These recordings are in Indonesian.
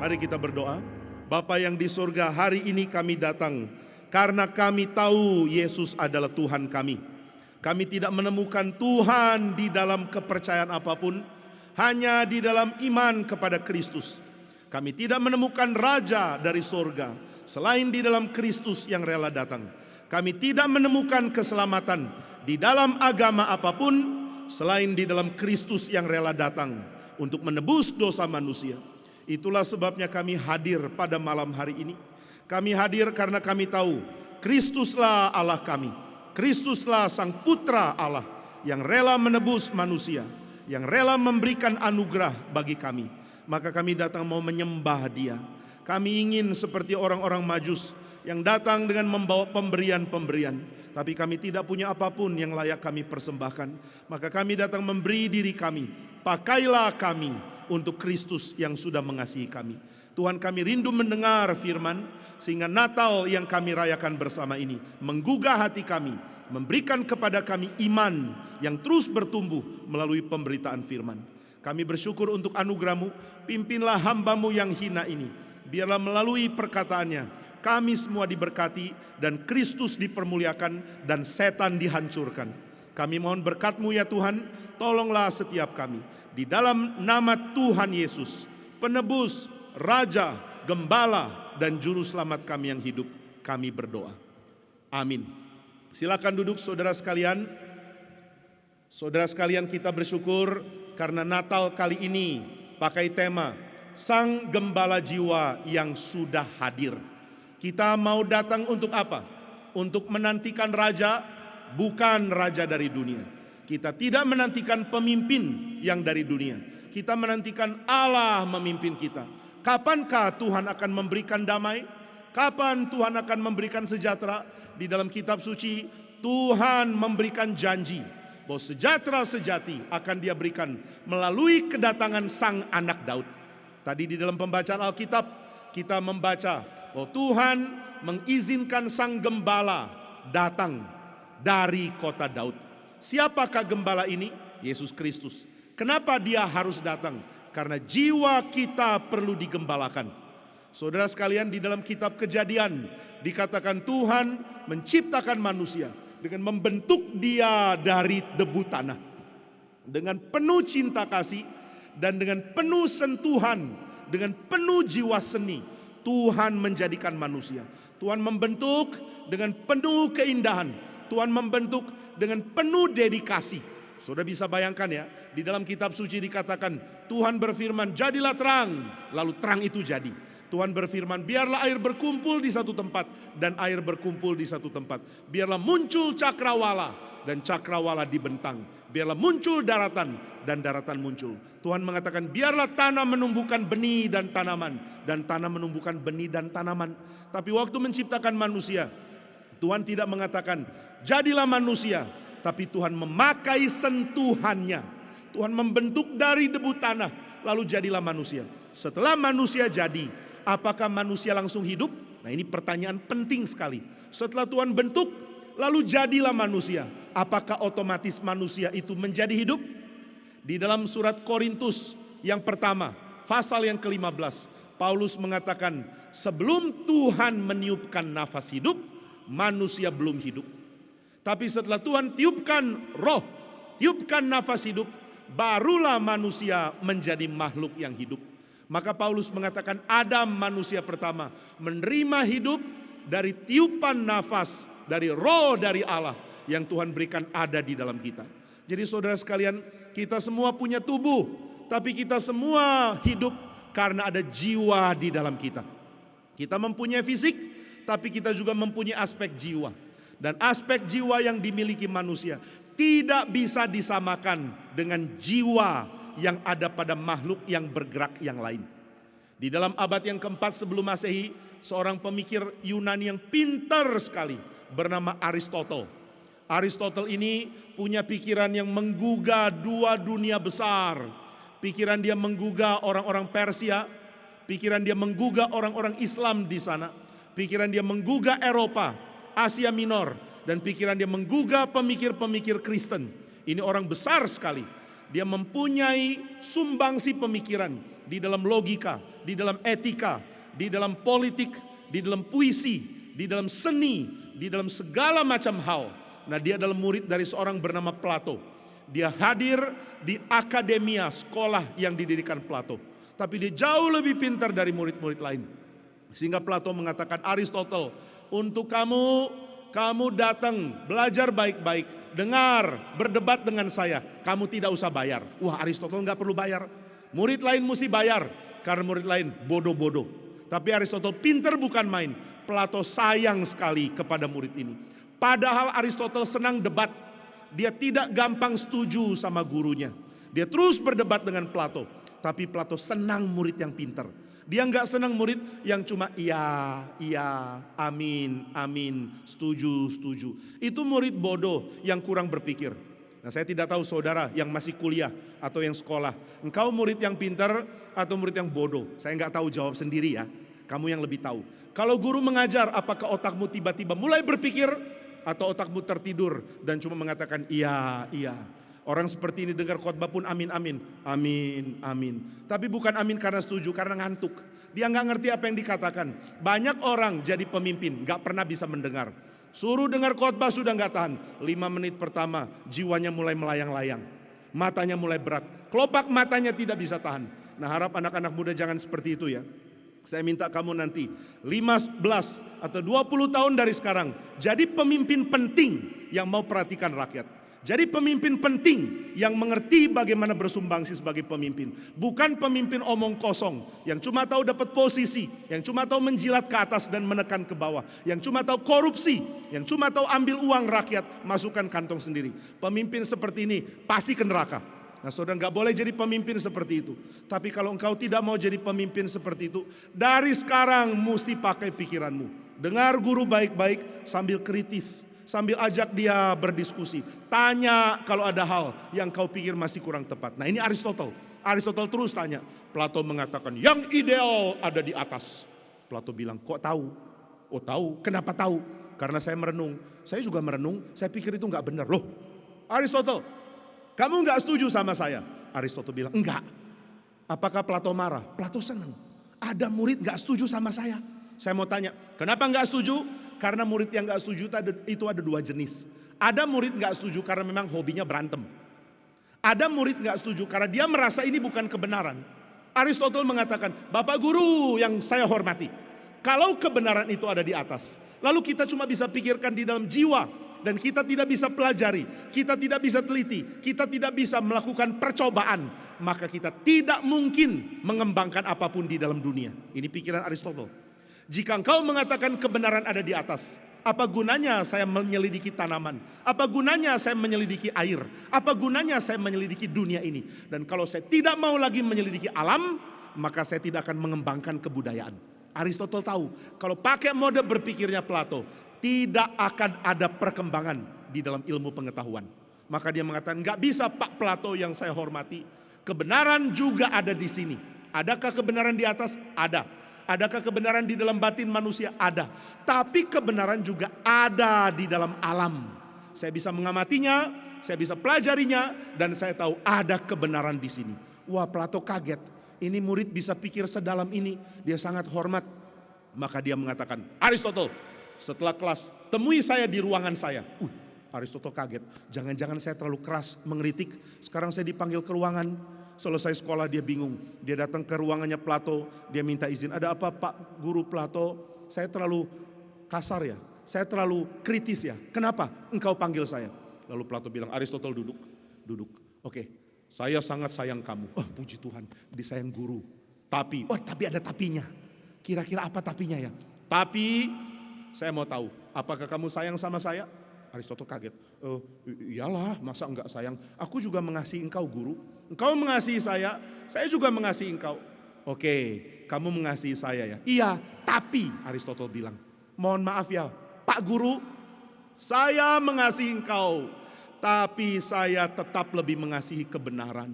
Mari kita berdoa. Bapa yang di surga, hari ini kami datang karena kami tahu Yesus adalah Tuhan kami. Kami tidak menemukan Tuhan di dalam kepercayaan apapun, hanya di dalam iman kepada Kristus. Kami tidak menemukan Raja dari surga selain di dalam Kristus yang rela datang. Kami tidak menemukan keselamatan di dalam agama apapun selain di dalam Kristus yang rela datang untuk menebus dosa manusia. Itulah sebabnya kami hadir pada malam hari ini. Kami hadir karena kami tahu Kristuslah Allah kami. Kristuslah Sang Putra Allah yang rela menebus manusia, yang rela memberikan anugerah bagi kami. Maka kami datang mau menyembah Dia. Kami ingin seperti orang-orang Majus yang datang dengan membawa pemberian-pemberian, tapi kami tidak punya apapun yang layak kami persembahkan. Maka kami datang memberi diri kami. Pakailah kami untuk Kristus yang sudah mengasihi kami. Tuhan, kami rindu mendengar firman, sehingga Natal yang kami rayakan bersama ini menggugah hati kami, memberikan kepada kami iman yang terus bertumbuh melalui pemberitaan firman. Kami bersyukur untuk anugerah-Mu. Pimpinlah hamba-Mu yang hina ini. Biarlah melalui perkataannya kami semua diberkati dan Kristus dipermuliakan dan setan dihancurkan. Kami mohon berkat-Mu ya Tuhan, tolonglah setiap kami. Di dalam nama Tuhan Yesus, penebus, Raja, Gembala, dan Juru Selamat kami yang hidup, kami berdoa. Amin. Silakan duduk saudara sekalian. Saudara sekalian, kita bersyukur karena Natal kali ini pakai tema Sang Gembala Jiwa yang sudah hadir. Kita mau datang untuk apa? Untuk menantikan Raja, bukan Raja dari dunia. Kita tidak menantikan pemimpin yang dari dunia. Kita menantikan Allah memimpin kita. Kapankah Tuhan akan memberikan damai? Kapan Tuhan akan memberikan sejahtera? Di dalam kitab suci, Tuhan memberikan janji bahwa sejahtera sejati akan Dia berikan melalui kedatangan Sang Anak Daud. Tadi di dalam pembacaan Alkitab, kita membaca bahwa Tuhan mengizinkan Sang Gembala datang dari kota Daud. Siapakah gembala ini? Yesus Kristus. Kenapa Dia harus datang? Karena jiwa kita perlu digembalakan. Saudara sekalian, di dalam kitab Kejadian dikatakan Tuhan menciptakan manusia dengan membentuk dia dari debu tanah. Dengan penuh cinta kasih dan dengan penuh sentuhan, dengan penuh jiwa seni, Tuhan menjadikan manusia. Tuhan membentuk dengan penuh keindahan. Tuhan membentuk dengan penuh dedikasi. Saudara bisa bayangkan ya, di dalam kitab suci dikatakan Tuhan berfirman, jadilah terang, lalu terang itu jadi. Tuhan berfirman, biarlah air berkumpul di satu tempat dan air berkumpul di satu tempat. Biarlah muncul cakrawala dan cakrawala dibentang. Biarlah muncul daratan dan daratan muncul. Tuhan mengatakan, biarlah tanah menumbuhkan benih dan tanaman, dan tanah menumbuhkan benih dan tanaman. Tapi waktu menciptakan manusia, Tuhan tidak mengatakan, jadilah manusia. Tapi Tuhan memakai sentuhannya. Tuhan membentuk dari debu tanah, lalu jadilah manusia. Setelah manusia jadi, apakah manusia langsung hidup? Nah, ini pertanyaan penting sekali. Setelah Tuhan bentuk, lalu jadilah manusia. Apakah otomatis manusia itu menjadi hidup? Di dalam surat Korintus yang pertama, pasal yang ke-15, Paulus mengatakan, sebelum Tuhan meniupkan nafas hidup, manusia belum hidup. Tapi setelah Tuhan tiupkan roh, tiupkan nafas hidup, barulah manusia menjadi makhluk yang hidup. Maka Paulus mengatakan Adam manusia pertama menerima hidup dari tiupan nafas, dari roh dari Allah yang Tuhan berikan ada di dalam kita. Jadi saudara sekalian, kita semua punya tubuh, tapi kita semua hidup karena ada jiwa di dalam kita. Kita mempunyai fisik, tapi kita juga mempunyai aspek jiwa. Dan aspek jiwa yang dimiliki manusia tidak bisa disamakan dengan jiwa yang ada pada makhluk yang bergerak yang lain. Di dalam abad yang keempat sebelum Masehi, seorang pemikir Yunani yang pintar sekali bernama Aristotle. Aristotle ini punya pikiran yang menggugah dua dunia besar. Pikiran dia menggugah orang-orang Persia, pikiran dia menggugah orang-orang Islam di sana, pikiran dia menggugah Eropa, Asia Minor, dan pikiran dia menggugah pemikir-pemikir Kristen. Ini orang besar sekali. Dia mempunyai sumbangsi pemikiran di dalam logika, di dalam etika, di dalam politik, di dalam puisi, di dalam seni, di dalam segala macam hal. Nah, dia adalah murid dari seorang bernama Plato. Dia hadir di akademia sekolah yang didirikan Plato. Tapi dia jauh lebih pintar dari murid-murid lain. Sehingga Plato mengatakan, Aristotle, untuk kamu datang belajar baik-baik, dengar, berdebat dengan saya, kamu tidak usah bayar. Wah, Aristotle nggak perlu bayar. Murid lain mesti bayar, karena murid lain bodoh-bodoh. Tapi Aristotle pintar bukan main. Plato sayang sekali kepada murid ini. Padahal Aristotle senang debat. Dia tidak gampang setuju sama gurunya. Dia terus berdebat dengan Plato. Tapi Plato senang murid yang pintar. Dia nggak senang murid yang cuma iya, amin, amin, setuju. Itu murid bodoh yang kurang berpikir. Nah, saya tidak tahu saudara yang masih kuliah atau yang sekolah. Engkau murid yang pintar atau murid yang bodoh? Saya nggak tahu, jawab sendiri ya. Kamu yang lebih tahu. Kalau guru mengajar, apakah otakmu tiba-tiba mulai berpikir? Atau otakmu tertidur dan cuma mengatakan iya. Orang seperti ini dengar khotbah pun amin. Tapi bukan amin karena setuju, karena ngantuk. Dia nggak ngerti apa yang dikatakan. Banyak orang jadi pemimpin nggak pernah bisa mendengar. Suruh dengar khotbah sudah nggak tahan. 5 menit pertama jiwanya mulai melayang-layang. Matanya mulai berat. Kelopak matanya tidak bisa tahan. Nah, harap anak-anak muda jangan seperti itu ya. Saya minta kamu nanti 15 atau 20 tahun dari sekarang jadi pemimpin penting yang mau perhatikan rakyat. Jadi pemimpin penting yang mengerti bagaimana bersumbangsi sebagai pemimpin. Bukan pemimpin omong kosong yang cuma tahu dapat posisi, yang cuma tahu menjilat ke atas dan menekan ke bawah, yang cuma tahu korupsi, yang cuma tahu ambil uang rakyat masukkan kantong sendiri. Pemimpin seperti ini pasti ke neraka. Nah, saudara nggak boleh jadi pemimpin seperti itu. Tapi kalau engkau tidak mau jadi pemimpin seperti itu, dari sekarang mesti pakai pikiranmu. Dengar guru baik-baik sambil kritis, sambil ajak dia berdiskusi. Tanya kalau ada hal yang kau pikir masih kurang tepat. Nah, ini Aristotle. Aristotle terus tanya. Plato mengatakan yang ideal ada di atas. Plato bilang, kok tahu? Oh tahu, kenapa tahu? Karena saya merenung. Saya juga merenung, saya pikir itu nggak benar. Loh, Aristotle, kamu nggak setuju sama saya? Aristotle bilang, enggak. Apakah Plato marah? Plato senang. Ada murid nggak setuju sama saya. Saya mau tanya, kenapa nggak setuju? Karena murid yang nggak setuju itu ada 2 jenis. Ada murid nggak setuju karena memang hobinya berantem. Ada murid nggak setuju karena dia merasa ini bukan kebenaran. Aristotle mengatakan, Bapak Guru yang saya hormati, kalau kebenaran itu ada di atas, lalu kita cuma bisa pikirkan di dalam jiwa, dan kita tidak bisa pelajari, kita tidak bisa teliti, kita tidak bisa melakukan percobaan, maka kita tidak mungkin mengembangkan apapun di dalam dunia. Ini pikiran Aristotle. Jika engkau mengatakan kebenaran ada di atas, apa gunanya saya menyelidiki tanaman? Apa gunanya saya menyelidiki air? Apa gunanya saya menyelidiki dunia ini? Dan kalau saya tidak mau lagi menyelidiki alam, maka saya tidak akan mengembangkan kebudayaan. Aristotle tahu, kalau pakai mode berpikirnya Plato, tidak akan ada perkembangan di dalam ilmu pengetahuan. Maka dia mengatakan, nggak bisa Pak Plato yang saya hormati. Kebenaran juga ada di sini. Adakah kebenaran di atas? Ada. Adakah kebenaran di dalam batin manusia? Ada. Tapi kebenaran juga ada di dalam alam. Saya bisa mengamatinya, saya bisa pelajarinya, dan saya tahu ada kebenaran di sini. Wah, Plato kaget. Ini murid bisa pikir sedalam ini. Dia sangat hormat. Maka dia mengatakan, Aristotle, setelah kelas, temui saya di ruangan saya. Aristotle kaget. Jangan-jangan saya terlalu keras mengkritik. Sekarang saya dipanggil ke ruangan. Selesai sekolah dia bingung. Dia datang ke ruangannya Plato. Dia minta izin. Ada apa Pak Guru Plato? Saya terlalu kasar ya. Saya terlalu kritis ya. Kenapa engkau panggil saya? Lalu Plato bilang, Aristotle duduk. Oke, saya sangat sayang kamu. Puji Tuhan, disayang guru. Tapi ada tapinya. Kira-kira apa tapinya ya? Tapi saya mau tahu, apakah kamu sayang sama saya? Aristotle kaget. Iyalah, masa enggak sayang? Aku juga mengasihi engkau guru. Engkau mengasihi saya juga mengasihi engkau. Oke, kamu mengasihi saya ya? Iya, tapi Aristotle bilang, mohon maaf ya Pak Guru, saya mengasihi engkau, tapi saya tetap lebih mengasihi kebenaran.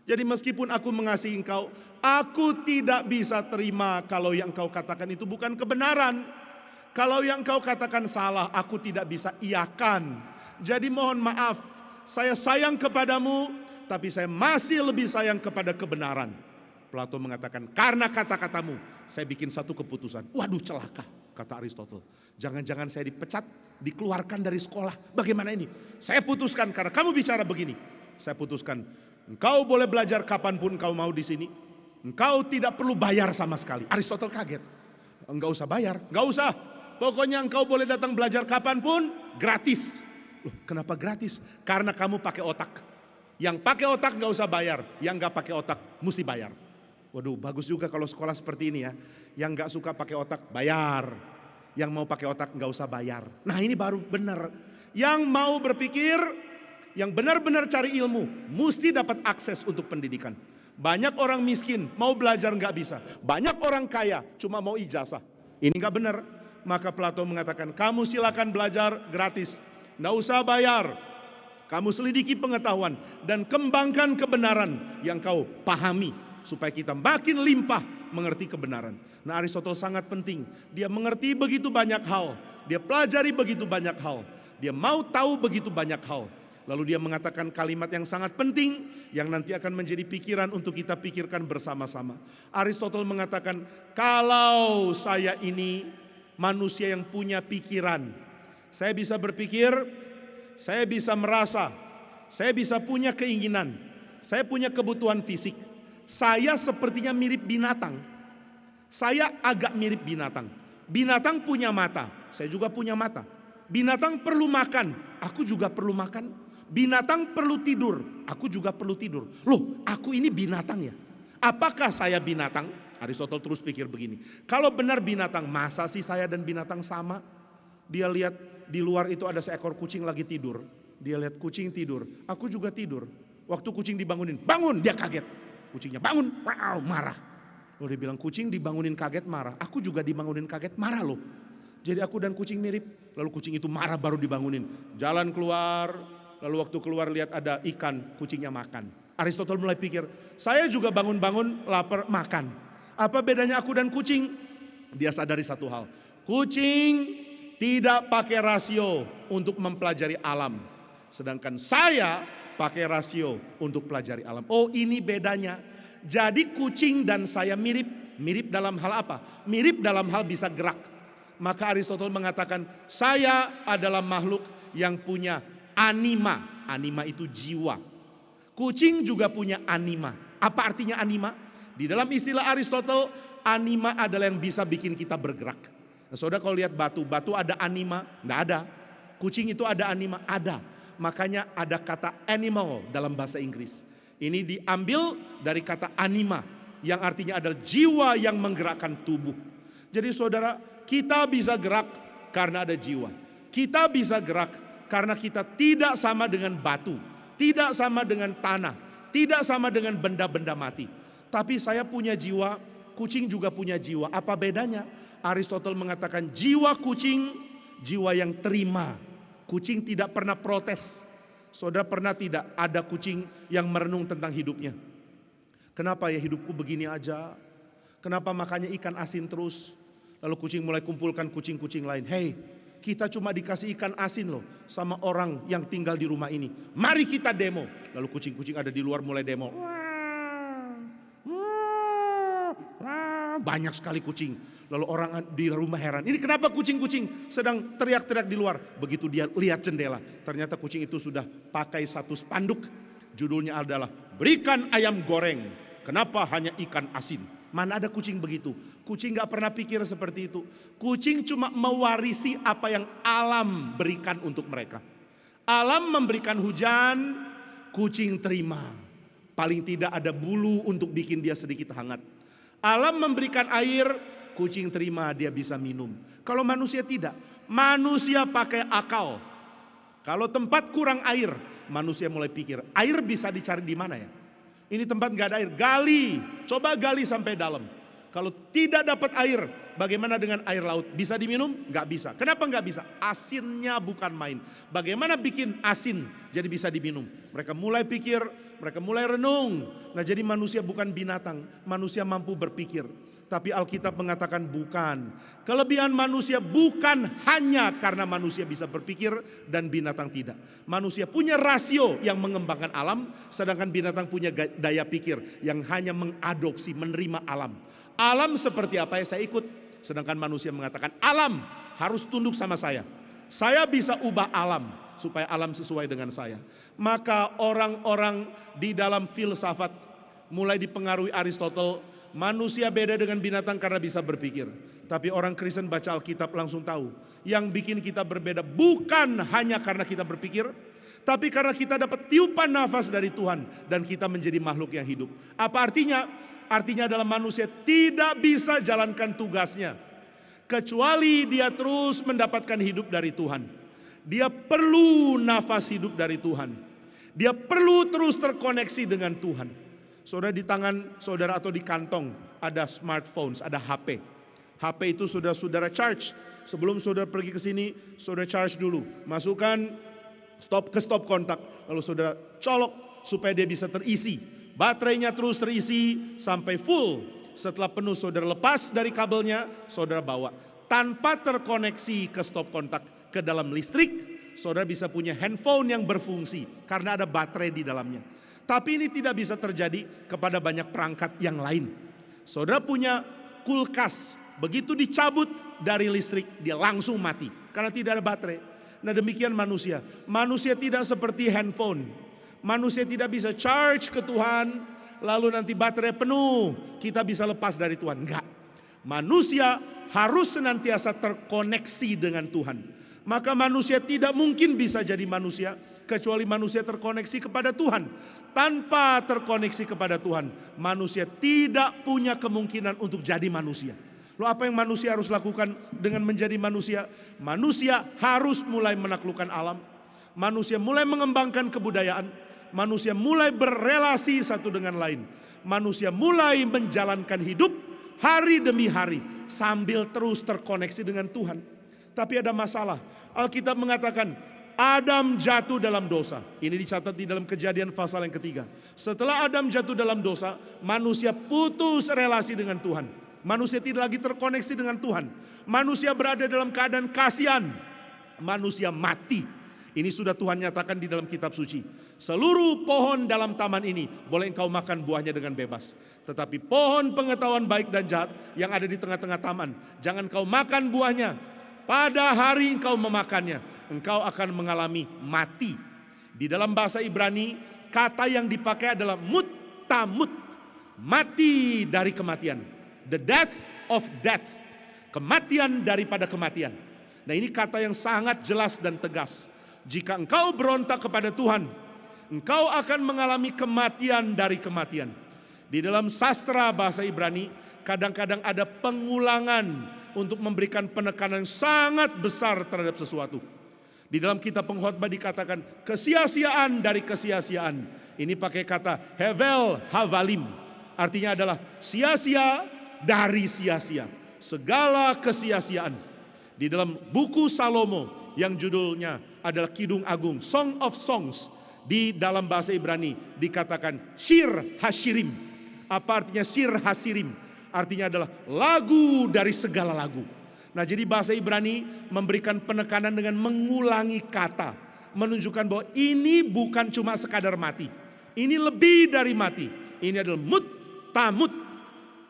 Jadi meskipun aku mengasihi engkau, aku tidak bisa terima kalau yang engkau katakan itu bukan kebenaran. Kalau yang kau katakan salah, aku tidak bisa iakan. Jadi mohon maaf, saya sayang kepadamu, tapi saya masih lebih sayang kepada kebenaran. Plato mengatakan, karena kata-katamu saya bikin satu keputusan. Waduh, celaka, kata Aristotle. Jangan-jangan saya dipecat, dikeluarkan dari sekolah. Bagaimana ini? Saya putuskan karena kamu bicara begini. Saya putuskan, engkau boleh belajar kapanpun engkau mau di sini. Engkau tidak perlu bayar sama sekali. Aristotle kaget. Enggak usah bayar, enggak usah. Pokoknya engkau boleh datang belajar kapanpun, gratis. Loh, kenapa gratis? Karena kamu pakai otak. Yang pakai otak enggak usah bayar, yang enggak pakai otak mesti bayar. Waduh, bagus juga kalau sekolah seperti ini ya. Yang enggak suka pakai otak bayar. Yang mau pakai otak enggak usah bayar. Nah, ini baru benar. Yang mau berpikir, yang benar-benar cari ilmu, mesti dapat akses untuk pendidikan. Banyak orang miskin mau belajar enggak bisa. Banyak orang kaya cuma mau ijazah. Ini enggak benar. Maka Plato mengatakan, kamu silakan belajar gratis. Enggak usah bayar. Kamu selidiki pengetahuan dan kembangkan kebenaran yang kau pahami. Supaya kita makin limpah mengerti kebenaran. Nah, Aristotle sangat penting. Dia mengerti begitu banyak hal. Dia pelajari begitu banyak hal. Dia mau tahu begitu banyak hal. Lalu dia mengatakan kalimat yang sangat penting yang nanti akan menjadi pikiran untuk kita pikirkan bersama-sama. Aristotle mengatakan, kalau saya ini manusia yang punya pikiran, saya bisa berpikir, saya bisa merasa, saya bisa punya keinginan, saya punya kebutuhan fisik. Saya sepertinya mirip binatang. Saya agak mirip binatang. Binatang punya mata, saya juga punya mata. Binatang perlu makan, aku juga perlu makan. Binatang perlu tidur, aku juga perlu tidur. Loh, aku ini binatang ya? Apakah saya binatang? Aristotle terus pikir begini. Kalau benar binatang, masa sih saya dan binatang sama? Dia lihat di luar itu ada seekor kucing lagi tidur. Dia lihat kucing tidur, aku juga tidur. Waktu kucing dibangunin, bangun, dia kaget. Kucingnya bangun, wow, marah. Lalu dia bilang, kucing dibangunin kaget marah. Aku juga dibangunin kaget marah loh. Jadi aku dan kucing mirip. Lalu kucing itu marah baru dibangunin. Jalan keluar, lalu waktu keluar lihat ada ikan, kucingnya makan. Aristotle mulai pikir, saya juga bangun-bangun lapar makan. Apa bedanya aku dan kucing? Dia sadari satu hal. Kucing tidak pakai rasio untuk mempelajari alam. Sedangkan saya pakai rasio untuk pelajari alam. Oh, ini bedanya. Jadi kucing dan saya mirip. Mirip dalam hal apa? Mirip dalam hal bisa gerak. Maka Aristotle mengatakan, saya adalah makhluk yang punya anima. Anima itu jiwa. Kucing juga punya anima. Apa artinya anima? Di dalam istilah Aristotle, anima adalah yang bisa bikin kita bergerak. Nah, saudara kalau lihat batu, batu ada anima? Enggak ada. Kucing itu ada anima? Ada. Makanya ada kata animal dalam bahasa Inggris. Ini diambil dari kata anima yang artinya adalah jiwa yang menggerakkan tubuh. Jadi saudara, kita bisa gerak karena ada jiwa. Kita bisa gerak karena kita tidak sama dengan batu, tidak sama dengan tanah, tidak sama dengan benda-benda mati. Tapi saya punya jiwa, kucing juga punya jiwa. Apa bedanya? Aristotle mengatakan jiwa kucing, jiwa yang terima. Kucing tidak pernah protes. Saudara pernah tidak ada kucing yang merenung tentang hidupnya? Kenapa ya hidupku begini aja? Kenapa makannya ikan asin terus? Lalu kucing mulai kumpulkan kucing-kucing lain. Hei, kita cuma dikasih ikan asin loh sama orang yang tinggal di rumah ini. Mari kita demo. Lalu kucing-kucing ada di luar mulai demo. Banyak sekali kucing. Lalu orang di rumah heran. Ini kenapa kucing-kucing sedang teriak-teriak di luar? Begitu dia lihat jendela, ternyata kucing itu sudah pakai satu spanduk. Judulnya adalah, berikan ayam goreng. Kenapa hanya ikan asin? Mana ada kucing begitu? Kucing gak pernah pikir seperti itu. Kucing cuma mewarisi apa yang alam berikan untuk mereka. Alam memberikan hujan, kucing terima. Paling tidak ada bulu untuk bikin dia sedikit hangat. Alam memberikan air, kucing terima, dia bisa minum. Kalau manusia tidak, manusia pakai akal. Kalau tempat kurang air, manusia mulai pikir, air bisa dicari di mana ya? Ini tempat gak ada air, gali, coba gali sampai dalam. Kalau tidak dapat air, bagaimana dengan air laut? Bisa diminum? Gak bisa. Kenapa gak bisa? Asinnya bukan main. Bagaimana bikin asin jadi bisa diminum? Mereka mulai pikir, mereka mulai renung. Nah, jadi manusia bukan binatang, manusia mampu berpikir. Tapi Alkitab mengatakan bukan. Kelebihan manusia bukan hanya karena manusia bisa berpikir dan binatang tidak. Manusia punya rasio yang mengembangkan alam, sedangkan binatang punya daya pikir yang hanya mengadopsi, menerima alam. Alam seperti apa ya saya ikut. Sedangkan manusia mengatakan alam harus tunduk sama saya. Saya bisa ubah alam supaya alam sesuai dengan saya. Maka orang-orang di dalam filsafat mulai dipengaruhi Aristotle. Manusia beda dengan binatang karena bisa berpikir. Tapi orang Kristen baca Alkitab langsung tahu. Yang bikin kita berbeda bukan hanya karena kita berpikir, tapi karena kita dapat tiupan nafas dari Tuhan dan kita menjadi makhluk yang hidup. Apa artinya? Artinya adalah manusia tidak bisa jalankan tugasnya kecuali dia terus mendapatkan hidup dari Tuhan. Dia perlu nafas hidup dari Tuhan. Dia perlu terus terkoneksi dengan Tuhan. Saudara, di tangan saudara atau di kantong ada smartphones, ada HP. HP itu sudah saudara charge. Sebelum saudara pergi ke sini, saudara charge dulu. Masukkan stop kontak. Lalu saudara colok supaya dia bisa terisi. Baterainya terus terisi sampai full. Setelah penuh saudara lepas dari kabelnya, saudara bawa. Tanpa terkoneksi ke stop kontak ke dalam listrik, saudara bisa punya handphone yang berfungsi karena ada baterai di dalamnya. Tapi ini tidak bisa terjadi kepada banyak perangkat yang lain. Saudara punya kulkas, begitu dicabut dari listrik dia langsung mati karena tidak ada baterai. Nah demikian manusia. Manusia tidak seperti handphone. Manusia tidak bisa charge ke Tuhan lalu nanti baterai penuh kita bisa lepas dari Tuhan. Enggak. Manusia harus senantiasa terkoneksi dengan Tuhan. Maka manusia tidak mungkin bisa jadi manusia kecuali manusia terkoneksi kepada Tuhan. Tanpa terkoneksi kepada Tuhan, manusia tidak punya kemungkinan untuk jadi manusia. Lalu apa yang manusia harus lakukan dengan menjadi manusia? Manusia harus mulai menaklukkan alam. Manusia mulai mengembangkan kebudayaan. Manusia mulai berrelasi satu dengan lain. Manusia mulai menjalankan hidup hari demi hari sambil terus terkoneksi dengan Tuhan. Tapi ada masalah. Alkitab mengatakan Adam jatuh dalam dosa. Ini dicatat di dalam Kejadian pasal yang ketiga. Setelah Adam jatuh dalam dosa, manusia putus relasi dengan Tuhan. Manusia tidak lagi terkoneksi dengan Tuhan. Manusia berada dalam keadaan kasihan. Manusia mati. Ini sudah Tuhan nyatakan di dalam kitab suci. Seluruh pohon dalam taman ini boleh engkau makan buahnya dengan bebas. Tetapi pohon pengetahuan baik dan jahat yang ada di tengah-tengah taman, jangan kau makan buahnya. Pada hari engkau memakannya, engkau akan mengalami mati. Di dalam bahasa Ibrani, kata yang dipakai adalah tamut. Mati dari kematian. The death of death. Kematian daripada kematian. Nah ini kata yang sangat jelas dan tegas. Jika engkau berontak kepada Tuhan, engkau akan mengalami kematian dari kematian. Di dalam sastra bahasa Ibrani, kadang-kadang ada pengulangan untuk memberikan penekanan sangat besar terhadap sesuatu. Di dalam kitab Pengkhotbah dikatakan kesia-siaan dari kesia-siaan. Ini pakai kata hevel havalim. Artinya adalah sia-sia dari sia-sia. Segala kesia-siaan. Di dalam buku Salomo yang judulnya adalah Kidung Agung, Song of Songs. Di dalam bahasa Ibrani dikatakan Shir Hashirim. Apa artinya Shir Hasirim? Artinya adalah lagu dari segala lagu. Nah jadi bahasa Ibrani memberikan penekanan dengan mengulangi kata. Menunjukkan bahwa ini bukan cuma sekadar mati. Ini lebih dari mati. Ini adalah tamut.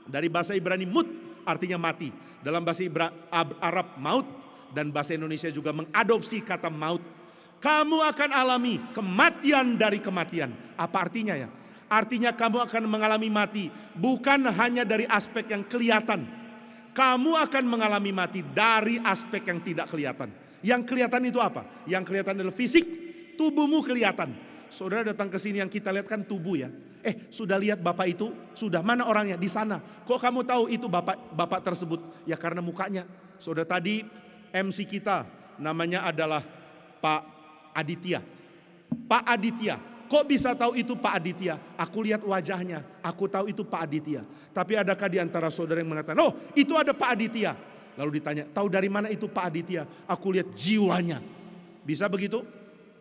Dari bahasa Ibrani mut artinya mati. Dalam bahasa Arab maut. Dan bahasa Indonesia juga mengadopsi kata maut. Kamu akan alami kematian dari kematian. Apa artinya ya? Artinya kamu akan mengalami mati bukan hanya dari aspek yang kelihatan. Kamu akan mengalami mati dari aspek yang tidak kelihatan. Yang kelihatan itu apa? Yang kelihatan adalah fisik, tubuhmu kelihatan. Saudara datang ke sini yang kita lihat kan tubuh ya. Sudah lihat bapak itu? Sudah, mana orangnya? Di sana. Kok kamu tahu itu bapak tersebut? Ya karena mukanya. Saudara tadi MC kita namanya adalah Pak Aditya. Pak Aditya. Kok bisa tahu itu Pak Aditya? Aku lihat wajahnya, aku tahu itu Pak Aditya. Tapi adakah di antara saudara yang mengatakan, oh itu ada Pak Aditya. Lalu ditanya, tahu dari mana itu Pak Aditya? Aku lihat jiwanya. Bisa begitu?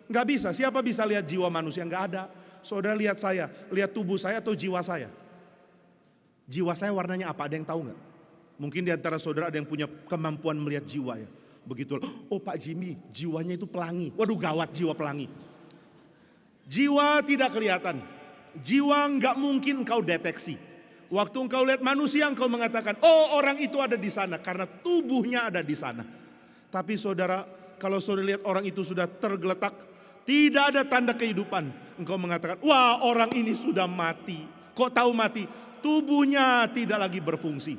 Enggak bisa. Siapa bisa lihat jiwa manusia? Enggak ada. Saudara lihat saya, lihat tubuh saya atau jiwa saya? Jiwa saya warnanya apa? Ada yang tahu enggak? Mungkin di antara saudara ada yang punya kemampuan melihat jiwa ya. Begitu, oh Pak Jimmy jiwanya itu pelangi. Waduh gawat jiwa pelangi. Jiwa tidak kelihatan. Jiwa nggak mungkin engkau deteksi. Waktu engkau lihat manusia engkau mengatakan, oh orang itu ada di sana karena tubuhnya ada di sana. Tapi saudara, kalau saudara lihat orang itu sudah tergeletak, tidak ada tanda kehidupan. Engkau mengatakan, wah orang ini sudah mati. Kok tahu mati? Tubuhnya tidak lagi berfungsi.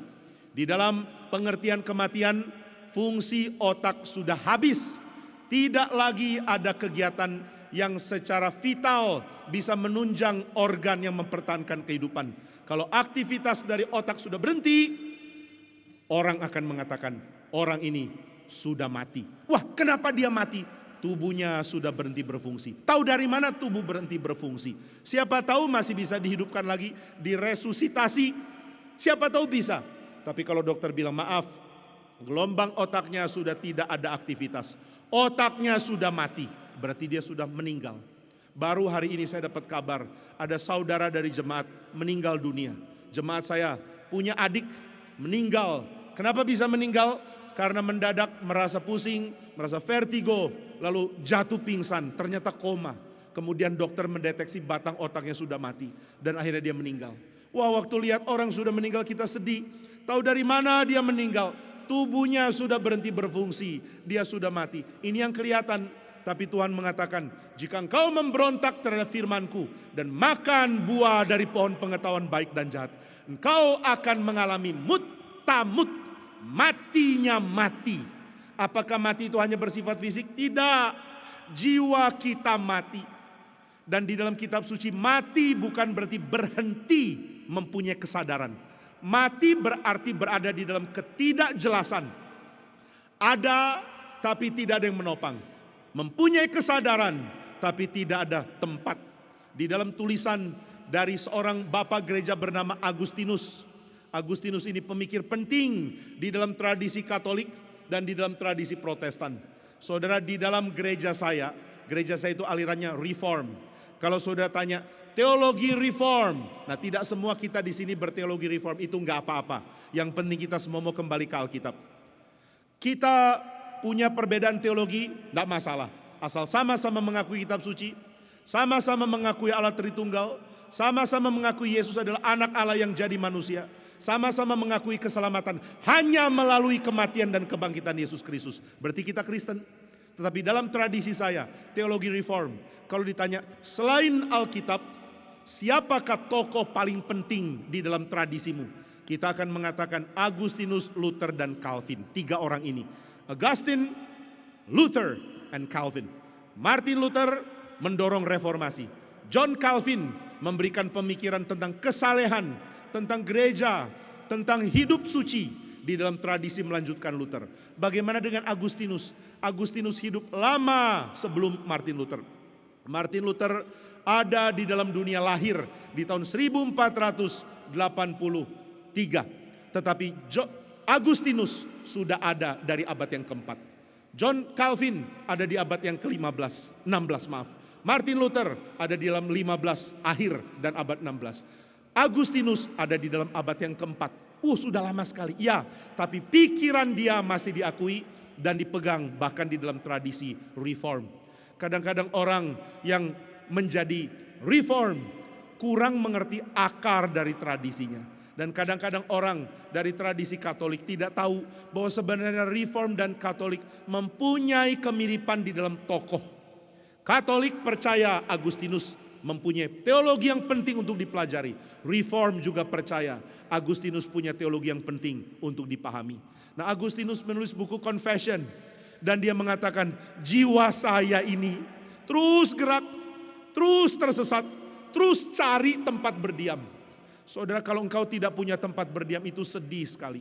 Di dalam pengertian kematian, fungsi otak sudah habis. Tidak lagi ada kegiatan yang secara vital bisa menunjang organ yang mempertahankan kehidupan. Kalau aktivitas dari otak sudah berhenti, orang akan mengatakan orang ini sudah mati. Wah, kenapa dia mati? Tubuhnya sudah berhenti berfungsi. Tahu dari mana tubuh berhenti berfungsi? Siapa tahu masih bisa dihidupkan lagi, diresusitasi. Siapa tahu bisa. Tapi kalau dokter bilang maaf, gelombang otaknya sudah tidak ada aktivitas. Otaknya sudah mati. Berarti dia sudah meninggal. Baru hari ini saya dapat kabar ada saudara dari jemaat meninggal dunia. Jemaat saya punya adik meninggal. Kenapa bisa meninggal? Karena mendadak merasa pusing, merasa vertigo, lalu jatuh pingsan, ternyata koma. Kemudian dokter mendeteksi batang otaknya sudah mati dan akhirnya dia meninggal. Wah, waktu lihat orang sudah meninggal kita sedih. Tahu dari mana dia meninggal? Tubuhnya sudah berhenti berfungsi, dia sudah mati. Ini yang kelihatan. Tapi Tuhan mengatakan, jika engkau memberontak terhadap firman-Ku dan makan buah dari pohon pengetahuan baik dan jahat, engkau akan mengalami mut, matinya mati. Apakah mati itu hanya bersifat fisik? Tidak. Jiwa kita mati. Dan di dalam kitab suci, mati bukan berarti berhenti mempunyai kesadaran. Mati berarti berada di dalam ketidakjelasan. Ada tapi tidak ada yang menopang. Mempunyai kesadaran tapi tidak ada tempat. Di dalam tulisan dari seorang bapak gereja bernama Agustinus. Agustinus ini pemikir penting di dalam tradisi Katolik dan di dalam tradisi Protestan. Saudara, di dalam gereja saya itu alirannya Reform. Kalau saudara tanya teologi Reform, nah tidak semua kita di sini berteologi Reform, itu enggak apa-apa. Yang penting kita semua mau kembali ke Alkitab. Kita punya perbedaan teologi, tidak masalah. Asal sama-sama mengakui kitab suci, sama-sama mengakui Allah Tritunggal, sama-sama mengakui Yesus adalah anak Allah yang jadi manusia, sama-sama mengakui keselamatan hanya melalui kematian dan kebangkitan Yesus Kristus. Berarti kita Kristen. Tetapi dalam tradisi saya, teologi Reform, kalau ditanya selain Alkitab, siapakah tokoh paling penting di dalam tradisimu? Kita akan mengatakan Agustinus, Luther, dan Calvin. 3 orang ini. Augustine, Luther, and Calvin. Martin Luther mendorong reformasi. John Calvin memberikan pemikiran tentang kesalehan, tentang gereja, tentang hidup suci di dalam tradisi melanjutkan Luther. Bagaimana dengan Agustinus? Agustinus hidup lama sebelum Martin Luther. Martin Luther ada di dalam dunia lahir di tahun 1483. Tetapi Agustinus sudah ada dari abad yang keempat. John Calvin ada di abad yang ke-16 maaf. Martin Luther ada di dalam 15 akhir dan abad 16. Agustinus ada di dalam abad yang keempat. Sudah lama sekali. Ya, tapi pikiran dia masih diakui dan dipegang bahkan di dalam tradisi Reform. Kadang-kadang orang yang menjadi Reform kurang mengerti akar dari tradisinya. Dan kadang-kadang orang dari tradisi Katolik tidak tahu bahwa sebenarnya Reform dan Katolik mempunyai kemiripan di dalam tokoh. Katolik percaya Agustinus mempunyai teologi yang penting untuk dipelajari. Reform juga percaya Agustinus punya teologi yang penting untuk dipahami. Nah, Agustinus menulis buku Confession dan dia mengatakan jiwa saya ini terus gerak, terus tersesat, terus cari tempat berdiam. Saudara, kalau engkau tidak punya tempat berdiam itu sedih sekali.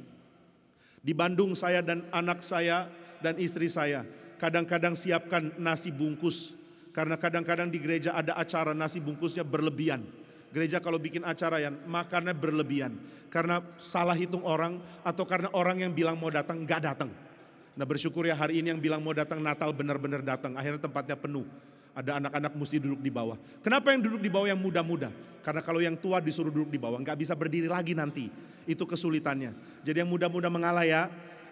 Di Bandung saya dan anak saya dan istri saya kadang-kadang siapkan nasi bungkus. Karena kadang-kadang di gereja ada acara nasi bungkusnya berlebihan. Gereja kalau bikin acara ya makannya berlebihan. Karena salah hitung orang atau karena orang yang bilang mau datang gak datang. Nah, bersyukur ya hari ini yang bilang mau datang Natal benar-benar datang. Akhirnya tempatnya penuh. Ada anak-anak mesti duduk di bawah. Kenapa yang duduk di bawah yang muda-muda? Karena kalau yang tua disuruh duduk di bawah, nggak bisa berdiri lagi nanti. Itu kesulitannya. Jadi yang muda-muda mengalah ya,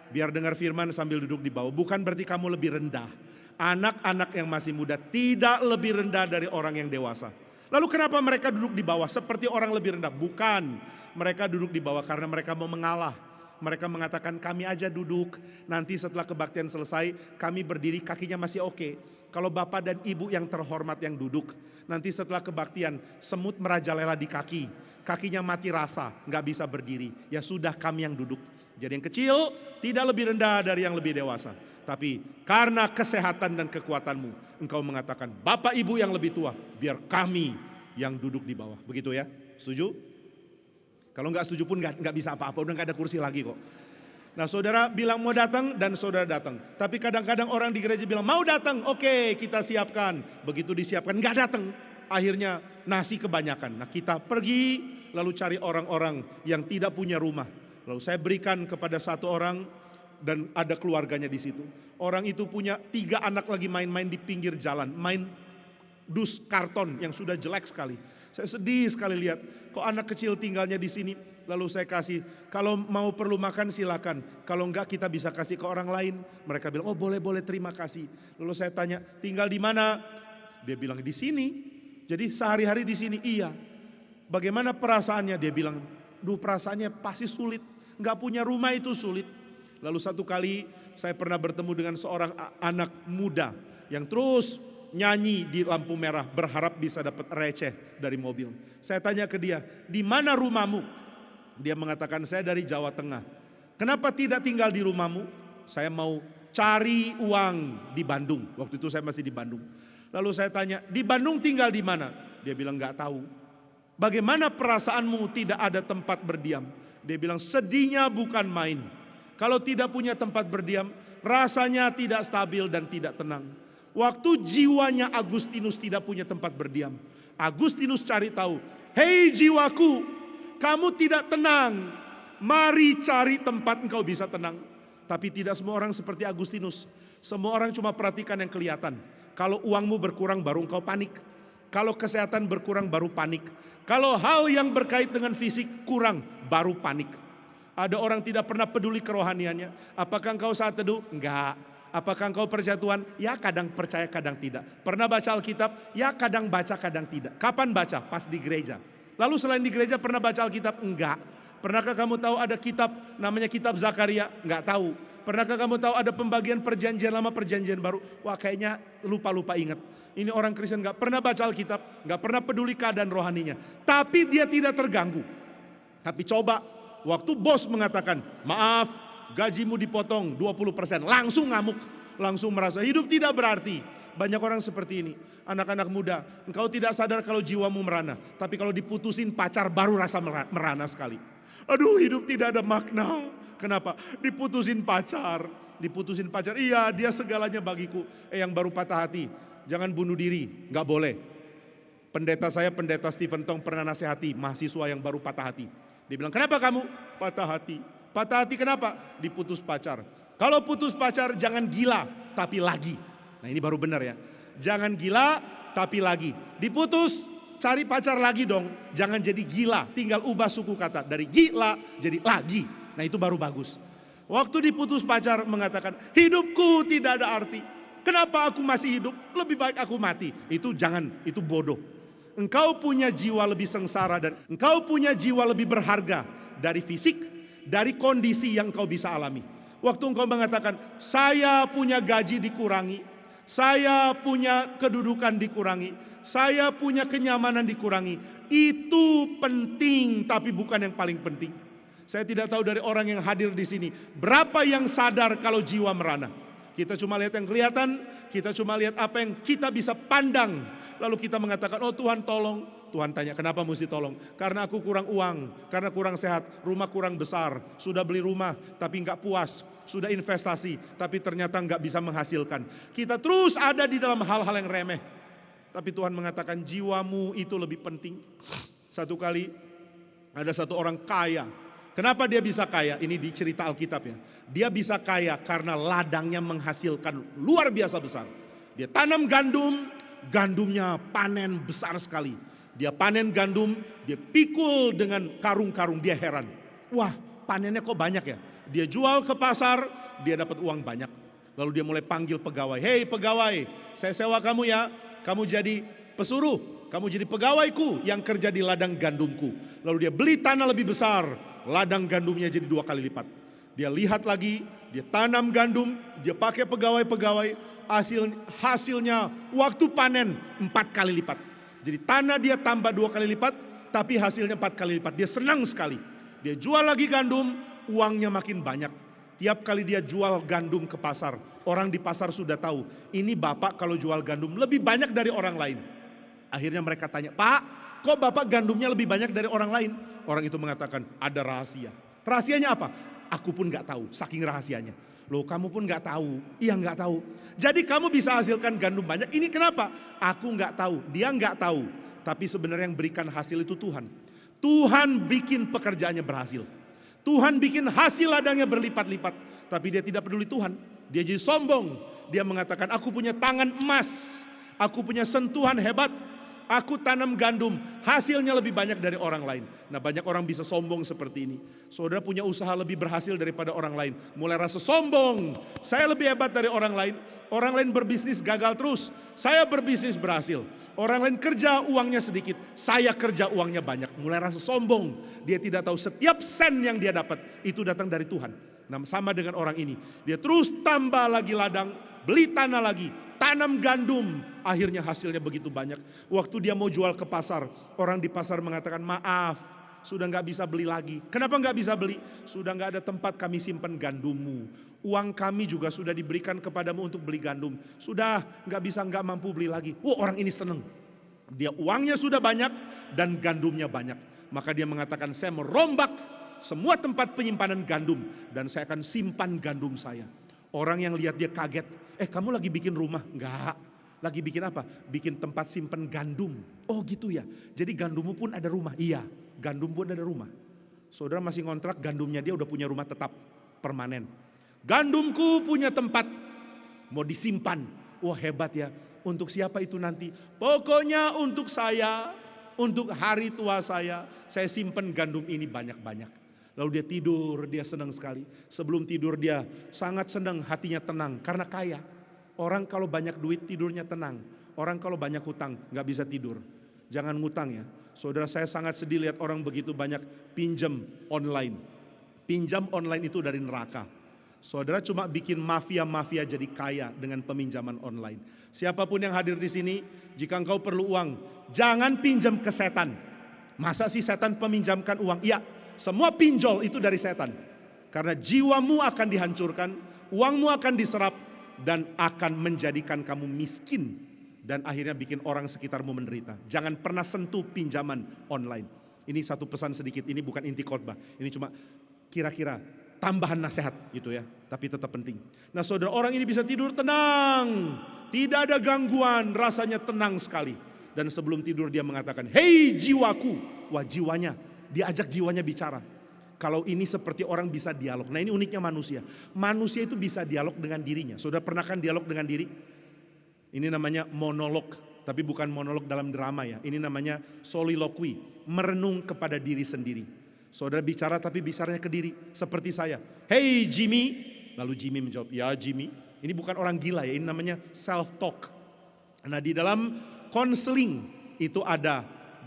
biar dengar firman sambil duduk di bawah. Bukan berarti kamu lebih rendah. Anak-anak yang masih muda tidak lebih rendah dari orang yang dewasa. Lalu kenapa mereka duduk di bawah seperti orang lebih rendah? Bukan, mereka duduk di bawah karena mereka mau mengalah. Mereka mengatakan kami aja duduk, nanti setelah kebaktian selesai kami berdiri, kakinya masih oke. Kalau bapak dan ibu yang terhormat yang duduk, nanti setelah kebaktian semut merajalela di kaki, kakinya mati rasa, gak bisa berdiri. Ya sudah, kami yang duduk. Jadi yang kecil tidak lebih rendah dari yang lebih dewasa. Tapi karena kesehatan dan kekuatanmu, engkau mengatakan bapak ibu yang lebih tua, biar kami yang duduk di bawah. Begitu ya, setuju? Kalau nggak setuju pun nggak bisa apa-apa, udah nggak ada kursi lagi kok. Nah saudara bilang mau datang dan saudara datang. Tapi kadang-kadang orang di gereja bilang mau datang, oke kita siapkan. Begitu disiapkan nggak datang, akhirnya nasi kebanyakan. Nah kita pergi lalu cari orang-orang yang tidak punya rumah. Lalu saya berikan kepada satu orang dan ada keluarganya di situ. Orang itu punya 3 anak lagi main-main di pinggir jalan, main dus karton yang sudah jelek sekali. Saya sedih sekali lihat, kok anak kecil tinggalnya di sini. Lalu saya kasih, kalau mau perlu makan silakan. Kalau enggak kita bisa kasih ke orang lain. Mereka bilang, oh boleh terima kasih. Lalu saya tanya, tinggal di mana? Dia bilang di sini. Jadi sehari-hari di sini. Iya. Bagaimana perasaannya? Dia bilang, perasaannya pasti sulit. Enggak punya rumah itu sulit. Lalu satu kali saya pernah bertemu dengan seorang anak muda yang terus nyanyi di lampu merah berharap bisa dapat receh dari mobil. Saya tanya ke dia, di mana rumahmu? Dia mengatakan saya dari Jawa Tengah. Kenapa tidak tinggal di rumahmu? Saya mau cari uang di Bandung. Waktu itu saya masih di Bandung. Lalu saya tanya, di Bandung tinggal di mana? Dia bilang nggak tahu. Bagaimana perasaanmu tidak ada tempat berdiam? Dia bilang sedihnya bukan main. Kalau tidak punya tempat berdiam, rasanya tidak stabil dan tidak tenang. Waktu jiwanya Agustinus tidak punya tempat berdiam, Agustinus cari tahu, hei jiwaku, kamu tidak tenang, mari cari tempat engkau bisa tenang. Tapi tidak semua orang seperti Agustinus. Semua orang cuma perhatikan yang kelihatan. Kalau uangmu berkurang baru engkau panik. Kalau kesehatan berkurang baru panik. Kalau hal yang berkait dengan fisik kurang baru panik. Ada orang tidak pernah peduli kerohaniannya. Apakah engkau saat teduh? Enggak. Apakah engkau percaya Tuhan? Ya kadang percaya kadang tidak. Pernah baca Alkitab? Ya kadang baca kadang tidak. Kapan baca? Pas di gereja. Lalu selain di gereja pernah baca Alkitab? Enggak. Pernahkah kamu tahu ada kitab namanya kitab Zakaria? Enggak tahu. Pernahkah kamu tahu ada pembagian perjanjian lama perjanjian baru? Wah kayaknya lupa ingat. Ini orang Kristen enggak pernah baca Alkitab, enggak pernah peduli keadaan rohaninya. Tapi dia tidak terganggu. Tapi coba waktu bos mengatakan, maaf, gajimu dipotong 20%, langsung ngamuk, langsung merasa hidup tidak berarti. Banyak orang seperti ini, anak-anak muda, engkau tidak sadar kalau jiwamu merana, tapi kalau diputusin pacar baru rasa merana sekali. Aduh, hidup tidak ada makna. Kenapa? Diputusin pacar, iya dia segalanya bagiku. Yang baru patah hati, jangan bunuh diri, nggak boleh. Pendeta saya, pendeta Stephen Tong pernah nasihati mahasiswa yang baru patah hati. Dia bilang, kenapa kamu patah hati? Patah hati kenapa? Diputus pacar. Kalau putus pacar jangan gila, tapi lagi. Nah ini baru benar ya. Jangan gila, tapi lagi. Diputus, cari pacar lagi dong. Jangan jadi gila, tinggal ubah suku kata. Dari gila jadi lagi. Nah itu baru bagus. Waktu diputus pacar mengatakan, hidupku tidak ada arti. Kenapa aku masih hidup? Lebih baik aku mati. Itu jangan, itu bodoh. Engkau punya jiwa lebih sengsara dan engkau punya jiwa lebih berharga dari fisik, dari kondisi yang kau bisa alami. Waktu engkau mengatakan, saya punya gaji dikurangi, saya punya kedudukan dikurangi, saya punya kenyamanan dikurangi. Itu penting tapi bukan yang paling penting. Saya tidak tahu dari orang yang hadir di sini, berapa yang sadar kalau jiwa merana. Kita cuma lihat yang kelihatan, kita cuma lihat apa yang kita bisa pandang. Lalu kita mengatakan, oh Tuhan tolong. Tuhan tanya, kenapa mesti tolong? Karena aku kurang uang, karena kurang sehat, rumah kurang besar. Sudah beli rumah tapi gak puas, sudah investasi tapi ternyata gak bisa menghasilkan. Kita terus ada di dalam hal-hal yang remeh. Tapi Tuhan mengatakan jiwamu itu lebih penting. Satu kali ada satu orang kaya. Kenapa dia bisa kaya? Ini di cerita Alkitab ya. Dia bisa kaya karena ladangnya menghasilkan luar biasa besar. Dia tanam gandum, gandumnya panen besar sekali. Dia panen gandum, dia pikul dengan karung-karung, dia heran. Wah, panennya kok banyak ya? Dia jual ke pasar, dia dapat uang banyak. Lalu dia mulai panggil pegawai. Hei pegawai, saya sewa kamu ya. Kamu jadi pesuruh, kamu jadi pegawaiku yang kerja di ladang gandumku. Lalu dia beli tanah lebih besar, ladang gandumnya jadi 2 kali lipat. Dia lihat lagi, dia tanam gandum, dia pakai pegawai-pegawai, hasilnya waktu panen 4 kali lipat. Jadi tanah dia tambah 2 kali lipat, tapi hasilnya 4 kali lipat. Dia senang sekali. Dia jual lagi gandum, uangnya makin banyak. Tiap kali dia jual gandum ke pasar, orang di pasar sudah tahu, ini bapak kalau jual gandum lebih banyak dari orang lain. Akhirnya mereka tanya, Pak, kok bapak gandumnya lebih banyak dari orang lain? Orang itu mengatakan, ada rahasia. Rahasianya apa? Aku pun gak tahu, saking rahasianya. Loh kamu pun gak tahu? Iya gak tahu. Jadi kamu bisa hasilkan gandum banyak, ini kenapa? Aku gak tahu, dia gak tahu. Tapi sebenarnya yang berikan hasil itu Tuhan. Tuhan bikin pekerjaannya berhasil. Tuhan bikin hasil ladangnya berlipat-lipat. Tapi dia tidak peduli Tuhan. Dia jadi sombong. Dia mengatakan aku punya tangan emas. Aku punya sentuhan hebat. Aku tanam gandum, hasilnya lebih banyak dari orang lain. Nah banyak orang bisa sombong seperti ini. Saudara punya usaha lebih berhasil daripada orang lain. Mulai rasa sombong, saya lebih hebat dari orang lain. Orang lain berbisnis gagal terus, saya berbisnis berhasil. Orang lain kerja uangnya sedikit, saya kerja uangnya banyak. Mulai rasa sombong, dia tidak tahu setiap sen yang dia dapat itu datang dari Tuhan. Nah sama dengan orang ini, dia terus tambah lagi ladang, beli tanah lagi, tanam gandum, akhirnya hasilnya begitu banyak. Waktu dia mau jual ke pasar, orang di pasar mengatakan maaf, sudah gak bisa beli lagi. Kenapa gak bisa beli? Sudah gak ada tempat kami simpan gandummu. Uang kami juga sudah diberikan kepadamu untuk beli gandum. Sudah gak mampu beli lagi. Orang ini senang. Dia uangnya sudah banyak dan gandumnya banyak. Maka dia mengatakan saya merombak semua tempat penyimpanan gandum dan saya akan simpan gandum saya. Orang yang lihat dia kaget. Kamu lagi bikin rumah? Enggak. Lagi bikin apa? Bikin tempat simpen gandum. Oh gitu ya. Jadi gandummu pun ada rumah? Iya, gandum pun ada rumah. Saudara masih ngontrak, gandumnya dia udah punya rumah tetap, permanen. Gandumku punya tempat, mau disimpan. Wah hebat ya. Untuk siapa itu nanti? Pokoknya untuk saya, untuk hari tua saya simpan gandum ini banyak-banyak. Lalu dia tidur, dia senang sekali. Sebelum tidur dia sangat senang, hatinya tenang karena kaya. Orang kalau banyak duit tidurnya tenang. Orang kalau banyak hutang gak bisa tidur. Jangan ngutang ya. Saudara saya sangat sedih lihat orang begitu banyak pinjam online. Pinjam online itu dari neraka. Saudara cuma bikin mafia-mafia jadi kaya dengan peminjaman online. Siapapun yang hadir di sini, jika engkau perlu uang, jangan pinjam ke setan. Masa sih setan peminjamkan uang? Iya. Semua pinjol itu dari setan. Karena jiwamu akan dihancurkan, uangmu akan diserap, dan akan menjadikan kamu miskin. Dan akhirnya bikin orang sekitarmu menderita. Jangan pernah sentuh pinjaman online. Ini satu pesan sedikit, ini bukan inti khotbah. Ini cuma kira-kira tambahan nasihat gitu ya. Tapi tetap penting. Nah saudara, orang ini bisa tidur tenang. Tidak ada gangguan, rasanya tenang sekali. Dan sebelum tidur dia mengatakan, hei jiwaku. Wah jiwanya. Dia ajak jiwanya bicara. Kalau ini seperti orang bisa dialog. Nah ini uniknya manusia. Manusia itu bisa dialog dengan dirinya. Saudara pernah kan dialog dengan diri? Ini namanya monolog. Tapi bukan monolog dalam drama ya. Ini namanya soliloquy. Merenung kepada diri sendiri. Saudara bicara tapi bicaranya ke diri. Seperti saya. Hey Jimmy. Lalu Jimmy menjawab, ya Jimmy. Ini bukan orang gila ya. Ini namanya self-talk. Nah di dalam konseling itu ada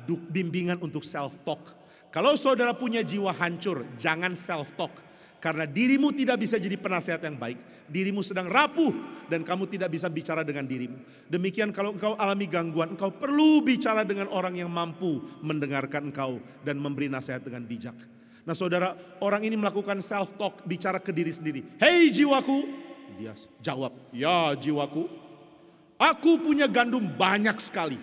bimbingan untuk self-talk. Kalau saudara punya jiwa hancur, jangan self-talk. Karena dirimu tidak bisa jadi penasehat yang baik. Dirimu sedang rapuh dan kamu tidak bisa bicara dengan dirimu. Demikian kalau engkau alami gangguan, engkau perlu bicara dengan orang yang mampu mendengarkan engkau dan memberi nasihat dengan bijak. Nah saudara, orang ini melakukan self-talk, bicara ke diri sendiri. Hei jiwaku, dia jawab, ya jiwaku, aku punya gandum banyak sekali.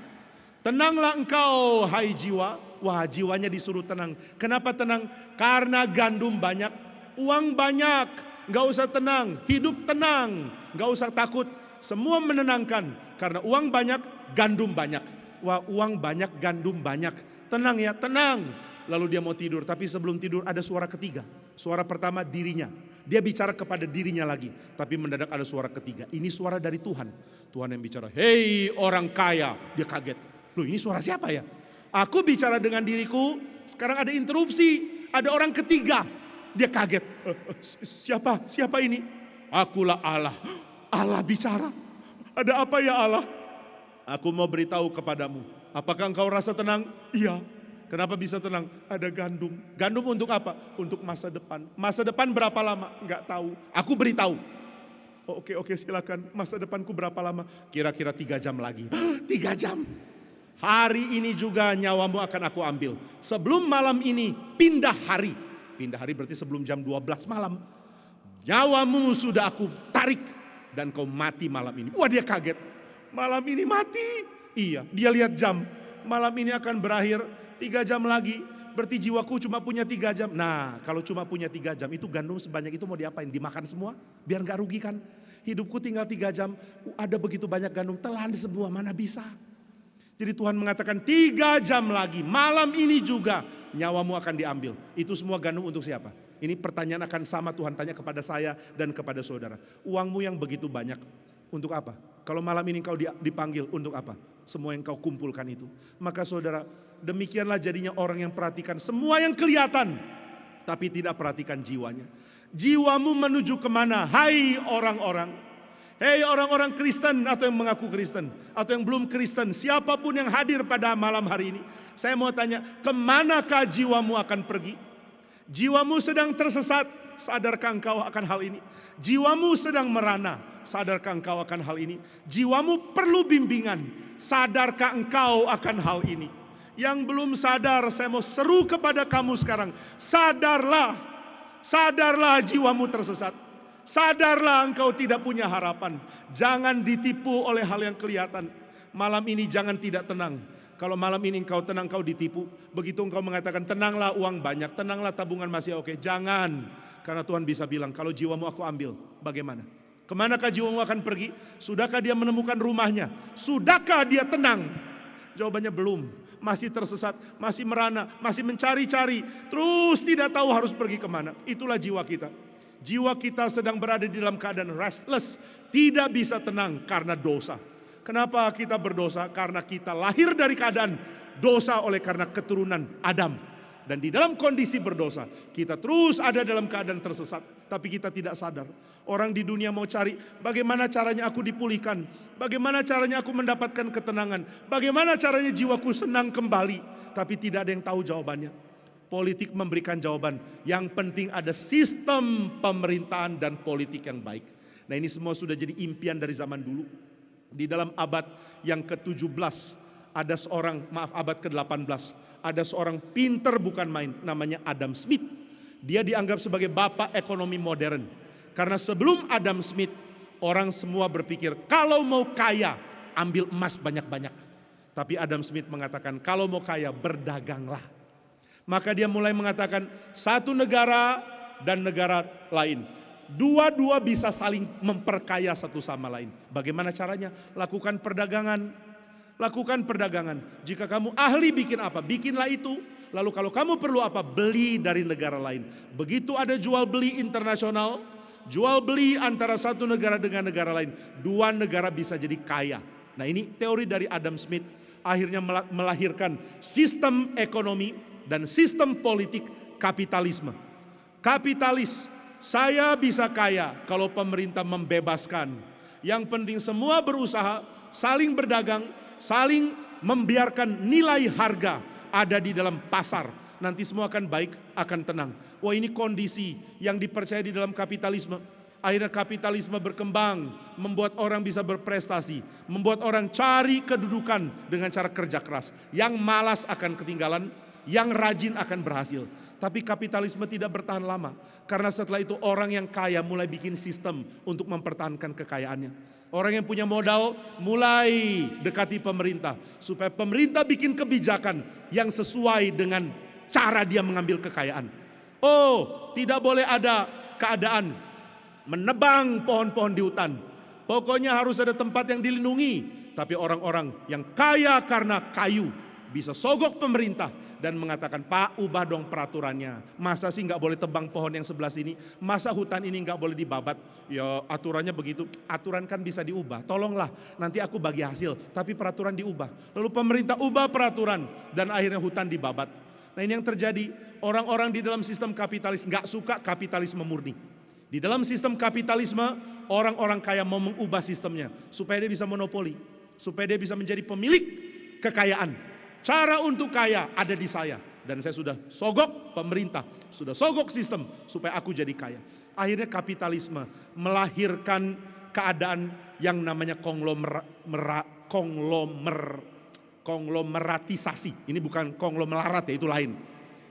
Tenanglah engkau hai jiwa. Wah jiwanya disuruh tenang. Kenapa tenang? Karena gandum banyak, uang banyak. Gak usah tenang, hidup tenang. Gak usah takut, semua menenangkan. Karena uang banyak, gandum banyak. Wah uang banyak, gandum banyak. Tenang ya, tenang. Lalu dia mau tidur, tapi sebelum tidur ada suara ketiga. Suara pertama dirinya. Dia bicara kepada dirinya lagi. Tapi mendadak ada suara ketiga. Ini suara dari Tuhan. Tuhan yang bicara, hei orang kaya. Dia kaget. Loh, ini suara siapa ya? Aku bicara dengan diriku, sekarang ada interupsi. Ada orang ketiga. Dia kaget. Siapa ini? Akulah Allah. Allah bicara. Ada apa ya Allah? Aku mau beritahu kepadamu. Apakah engkau rasa tenang? Iya. Kenapa bisa tenang? Ada gandum. Gandum untuk apa? Untuk masa depan. Masa depan berapa lama? Enggak tahu. Aku beritahu. Oke, silakan. Masa depanku berapa lama? Kira-kira 3 jam lagi. 3 jam. Hari ini juga nyawamu akan aku ambil. Sebelum malam ini pindah hari. Pindah hari berarti sebelum jam 12 malam. Nyawamu sudah aku tarik. Dan kau mati malam ini. Wah, dia kaget. Malam ini mati. Iya, dia lihat jam. Malam ini akan berakhir 3 jam lagi. Berarti jiwaku cuma punya 3 jam. Nah, kalau cuma punya 3 jam, itu gandum sebanyak itu mau diapain? Dimakan semua? Biar gak rugi kan? Hidupku tinggal 3 jam. Ada begitu banyak gandum, telan semua, mana bisa? Jadi Tuhan mengatakan 3 jam lagi, malam ini juga nyawamu akan diambil. Itu semua gandum untuk siapa? Ini pertanyaan akan sama Tuhan tanya kepada saya dan kepada saudara. Uangmu yang begitu banyak, untuk apa? Kalau malam ini kau dipanggil, untuk apa? Semua yang kau kumpulkan itu. Maka saudara, demikianlah jadinya orang yang perhatikan semua yang kelihatan, tapi tidak perhatikan jiwanya. Jiwamu menuju kemana? Hai orang-orang. Hei orang-orang Kristen atau yang mengaku Kristen. Atau yang belum Kristen. Siapapun yang hadir pada malam hari ini. Saya mau tanya, kemanakah jiwamu akan pergi? Jiwamu sedang tersesat, sadarkah engkau akan hal ini? Jiwamu sedang merana, sadarkah engkau akan hal ini? Jiwamu perlu bimbingan, sadarkah engkau akan hal ini? Yang belum sadar, saya mau seru kepada kamu sekarang. Sadarlah, sadarlah jiwamu tersesat. Sadarlah engkau tidak punya harapan. Jangan ditipu oleh hal yang kelihatan. Malam ini jangan tidak tenang. Kalau malam ini engkau tenang, engkau ditipu. Begitu engkau mengatakan tenanglah, uang banyak, tenanglah, tabungan masih oke. Jangan, karena Tuhan bisa bilang kalau jiwamu aku ambil, bagaimana? Kemanakah jiwamu akan pergi? Sudahkah dia menemukan rumahnya? Sudahkah dia tenang? Jawabannya belum. Masih tersesat, masih merana, masih mencari-cari. Terus tidak tahu harus pergi kemana. Itulah jiwa kita. Jiwa kita sedang berada di dalam keadaan restless. Tidak bisa tenang karena dosa. Kenapa kita berdosa? Karena kita lahir dari keadaan dosa oleh karena keturunan Adam. Dan di dalam kondisi berdosa, kita terus ada dalam keadaan tersesat. Tapi kita tidak sadar. Orang di dunia mau cari bagaimana caranya aku dipulihkan. Bagaimana caranya aku mendapatkan ketenangan. Bagaimana caranya jiwaku senang kembali. Tapi tidak ada yang tahu jawabannya. Politik memberikan jawaban. Yang penting ada sistem pemerintahan dan politik yang baik. Nah, ini semua sudah jadi impian dari zaman dulu. Di dalam abad yang ke-17 ada seorang, abad ke-18, ada seorang pinter bukan main, namanya Adam Smith. Dia dianggap sebagai bapak ekonomi modern. Karena sebelum Adam Smith, orang semua berpikir kalau mau kaya, ambil emas banyak-banyak. Tapi Adam Smith mengatakan kalau mau kaya, berdaganglah. Maka dia mulai mengatakan satu negara dan negara lain. Dua-dua bisa saling memperkaya satu sama lain. Bagaimana caranya? Lakukan perdagangan. Lakukan perdagangan. Jika kamu ahli bikin apa? Bikinlah itu. Lalu kalau kamu perlu apa? Beli dari negara lain. Begitu ada jual beli internasional, jual beli antara satu negara dengan negara lain. Dua negara bisa jadi kaya. Nah, ini teori dari Adam Smith. Akhirnya melahirkan sistem ekonomi dan sistem politik kapitalisme. Kapitalis. Saya bisa kaya kalau pemerintah membebaskan. Yang penting semua berusaha, saling berdagang, saling membiarkan nilai harga ada di dalam pasar. Nanti semua akan baik, akan tenang. Wah, ini kondisi yang dipercaya di dalam kapitalisme. Akhirnya kapitalisme berkembang, membuat orang bisa berprestasi, membuat orang cari kedudukan dengan cara kerja keras. Yang malas akan ketinggalan, yang rajin akan berhasil. Tapi kapitalisme tidak bertahan lama. Karena setelah itu orang yang kaya mulai bikin sistem untuk mempertahankan kekayaannya. Orang yang punya modal mulai dekati pemerintah. Supaya pemerintah bikin kebijakan yang sesuai dengan cara dia mengambil kekayaan. Oh, tidak boleh ada keadaan menebang pohon-pohon di hutan. Pokoknya harus ada tempat yang dilindungi. Tapi orang-orang yang kaya karena kayu bisa sogok pemerintah, dan mengatakan, Pak, ubah dong peraturannya. Masa sih nggak boleh tebang pohon yang sebelah sini? Masa hutan ini nggak boleh dibabat? Ya aturannya begitu. Aturan kan bisa diubah. Tolonglah, nanti aku bagi hasil. Tapi peraturan diubah. Lalu pemerintah ubah peraturan dan akhirnya hutan dibabat. Nah ini yang terjadi. Orang-orang di dalam sistem kapitalis nggak suka kapitalisme murni. Di dalam sistem kapitalisme, orang-orang kaya mau mengubah sistemnya supaya dia bisa monopoli, supaya dia bisa menjadi pemilik kekayaan. Cara untuk kaya ada di saya. Dan saya sudah sogok pemerintah, sudah sogok sistem supaya aku jadi kaya. Akhirnya kapitalisme melahirkan keadaan yang namanya konglomeratisasi. Ini bukan konglomerarat ya, itu lain.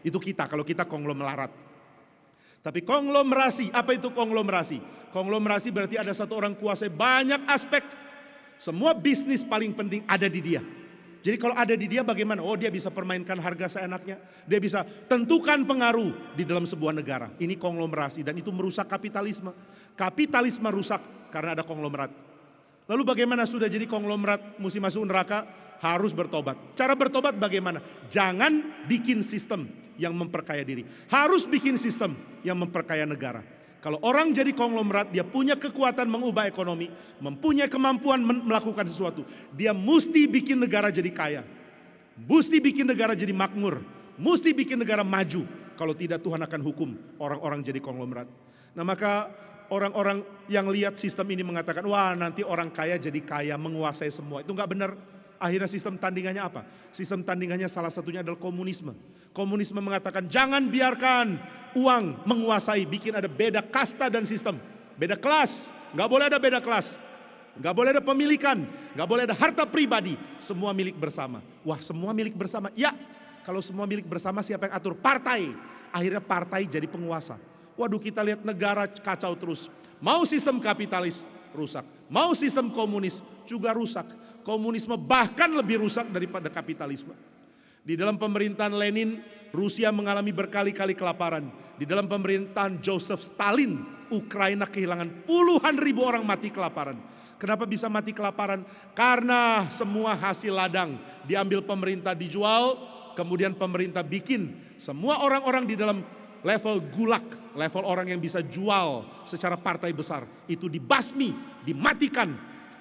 Itu kita, kalau kita konglomerat. Tapi konglomerasi, apa itu konglomerasi? Konglomerasi berarti ada satu orang kuasai banyak aspek. Semua bisnis paling penting ada di dia. Jadi kalau ada di dia bagaimana? Oh, dia bisa permainkan harga seenaknya. Dia bisa tentukan pengaruh di dalam sebuah negara. Ini konglomerasi dan itu merusak kapitalisme. Kapitalisme rusak karena ada konglomerat. Lalu bagaimana sudah jadi konglomerat mesti masuk neraka? Harus bertobat. Cara bertobat bagaimana? Jangan bikin sistem yang memperkaya diri. Harus bikin sistem yang memperkaya negara. Kalau orang jadi konglomerat, dia punya kekuatan mengubah ekonomi, mempunyai kemampuan melakukan sesuatu. Dia mesti bikin negara jadi kaya, mesti bikin negara jadi makmur, mesti bikin negara maju. Kalau tidak Tuhan akan hukum orang-orang jadi konglomerat. Nah maka orang-orang yang lihat sistem ini mengatakan, wah nanti orang kaya jadi kaya menguasai semua. Itu nggak benar. Akhirnya sistem tandingannya apa? Sistem tandingannya salah satunya adalah komunisme. Komunisme mengatakan jangan biarkan uang menguasai, bikin ada beda kasta dan sistem. Beda kelas, gak boleh ada beda kelas. Gak boleh ada pemilikan, gak boleh ada harta pribadi. Semua milik bersama. Wah semua milik bersama, ya kalau semua milik bersama siapa yang atur? Partai. Akhirnya partai jadi penguasa. Waduh kita lihat negara kacau terus. Mau sistem kapitalis rusak, mau sistem komunis juga rusak. Komunisme bahkan lebih rusak daripada kapitalisme. Di dalam pemerintahan Lenin, Rusia mengalami berkali-kali kelaparan. Di dalam pemerintahan Joseph Stalin, Ukraina kehilangan puluhan ribu orang mati kelaparan. Kenapa bisa mati kelaparan? Karena semua hasil ladang diambil pemerintah dijual, kemudian pemerintah bikin semua orang-orang di dalam level gulag, level orang yang bisa jual secara partai besar, itu dibasmi, dimatikan.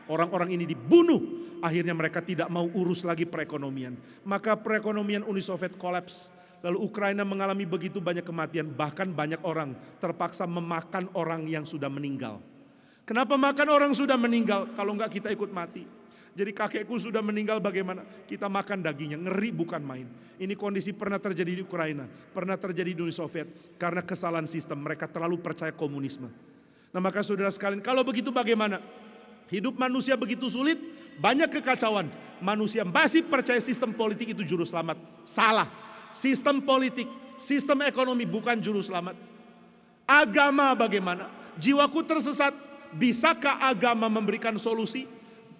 Orang-orang ini dibunuh. Akhirnya mereka tidak mau urus lagi perekonomian. Maka perekonomian Uni Soviet kolaps. Lalu Ukraina mengalami begitu banyak kematian. Bahkan banyak orang terpaksa memakan orang yang sudah meninggal. Kenapa makan orang sudah meninggal? Kalau enggak kita ikut mati. Jadi kakekku sudah meninggal bagaimana? Kita makan dagingnya, ngeri bukan main. Ini kondisi pernah terjadi di Ukraina. Pernah terjadi di Uni Soviet. Karena kesalahan sistem, mereka terlalu percaya komunisme. Nah maka saudara sekalian, kalau begitu bagaimana? Hidup manusia begitu sulit, banyak kekacauan. Manusia masih percaya sistem politik itu juru selamat. Salah. Sistem politik, sistem ekonomi bukan juru selamat. Agama bagaimana? Jiwaku tersesat, bisakah agama memberikan solusi?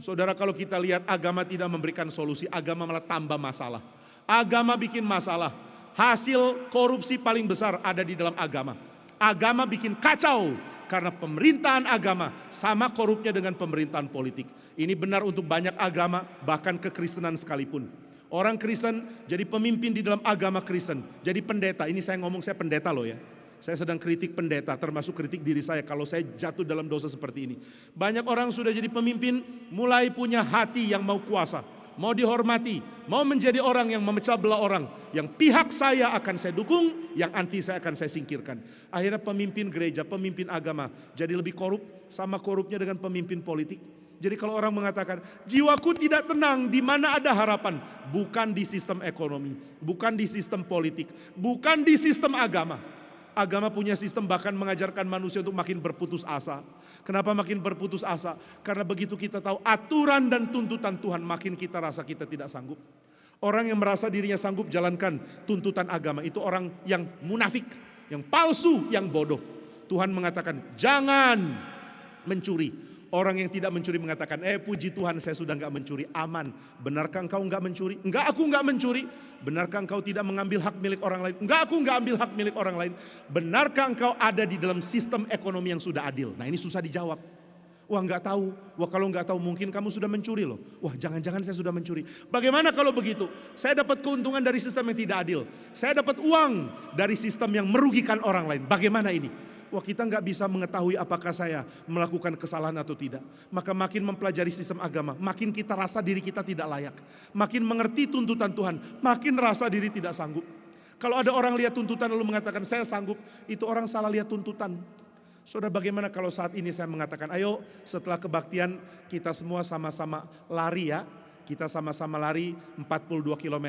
Saudara kalau kita lihat agama tidak memberikan solusi, agama malah tambah masalah. Agama bikin masalah. Hasil korupsi paling besar ada di dalam agama. Agama bikin kacau. Karena pemerintahan agama sama korupnya dengan pemerintahan politik. Ini benar untuk banyak agama, bahkan kekristenan sekalipun. Orang Kristen jadi pemimpin di dalam agama Kristen, jadi pendeta. Ini saya ngomong saya pendeta loh ya. Saya sedang kritik pendeta, termasuk kritik diri saya kalau saya jatuh dalam dosa seperti ini. Banyak orang sudah jadi pemimpin, mulai punya hati yang mau kuasa, mau dihormati, mau menjadi orang yang memecah belah orang. Yang pihak saya akan saya dukung, yang anti saya akan saya singkirkan. Akhirnya pemimpin gereja, pemimpin agama jadi lebih korup, sama korupnya dengan pemimpin politik. Jadi kalau orang mengatakan, jiwaku tidak tenang, di mana ada harapan? Bukan di sistem ekonomi, bukan di sistem politik, bukan di sistem agama. Agama punya sistem bahkan mengajarkan manusia untuk makin berputus asa. Kenapa makin berputus asa? Karena begitu kita tahu aturan dan tuntutan Tuhan, makin kita rasa kita tidak sanggup. Orang yang merasa dirinya sanggup jalankan tuntutan agama, itu orang yang munafik, yang palsu, yang bodoh. Tuhan mengatakan, jangan mencuri. Orang yang tidak mencuri mengatakan, puji Tuhan saya sudah enggak mencuri, aman. Benarkah engkau enggak mencuri? Enggak, aku enggak mencuri. Benarkah engkau tidak mengambil hak milik orang lain? Enggak, aku enggak ambil hak milik orang lain. Benarkah engkau ada di dalam sistem ekonomi yang sudah adil? Nah ini susah dijawab. Wah nggak tahu, wah kalau nggak tahu mungkin kamu sudah mencuri loh. Wah jangan-jangan saya sudah mencuri. Bagaimana kalau begitu? Saya dapat keuntungan dari sistem yang tidak adil. Saya dapat uang dari sistem yang merugikan orang lain. Bagaimana ini? Wah kita nggak bisa mengetahui apakah saya melakukan kesalahan atau tidak. Maka makin mempelajari sistem agama, makin kita rasa diri kita tidak layak. Makin mengerti tuntutan Tuhan, makin rasa diri tidak sanggup. Kalau ada orang lihat tuntutan lalu mengatakan saya sanggup, itu orang salah lihat tuntutan. Saudara, bagaimana kalau saat ini saya mengatakan, ayo setelah kebaktian kita semua sama-sama lari ya. Kita sama-sama lari 42 km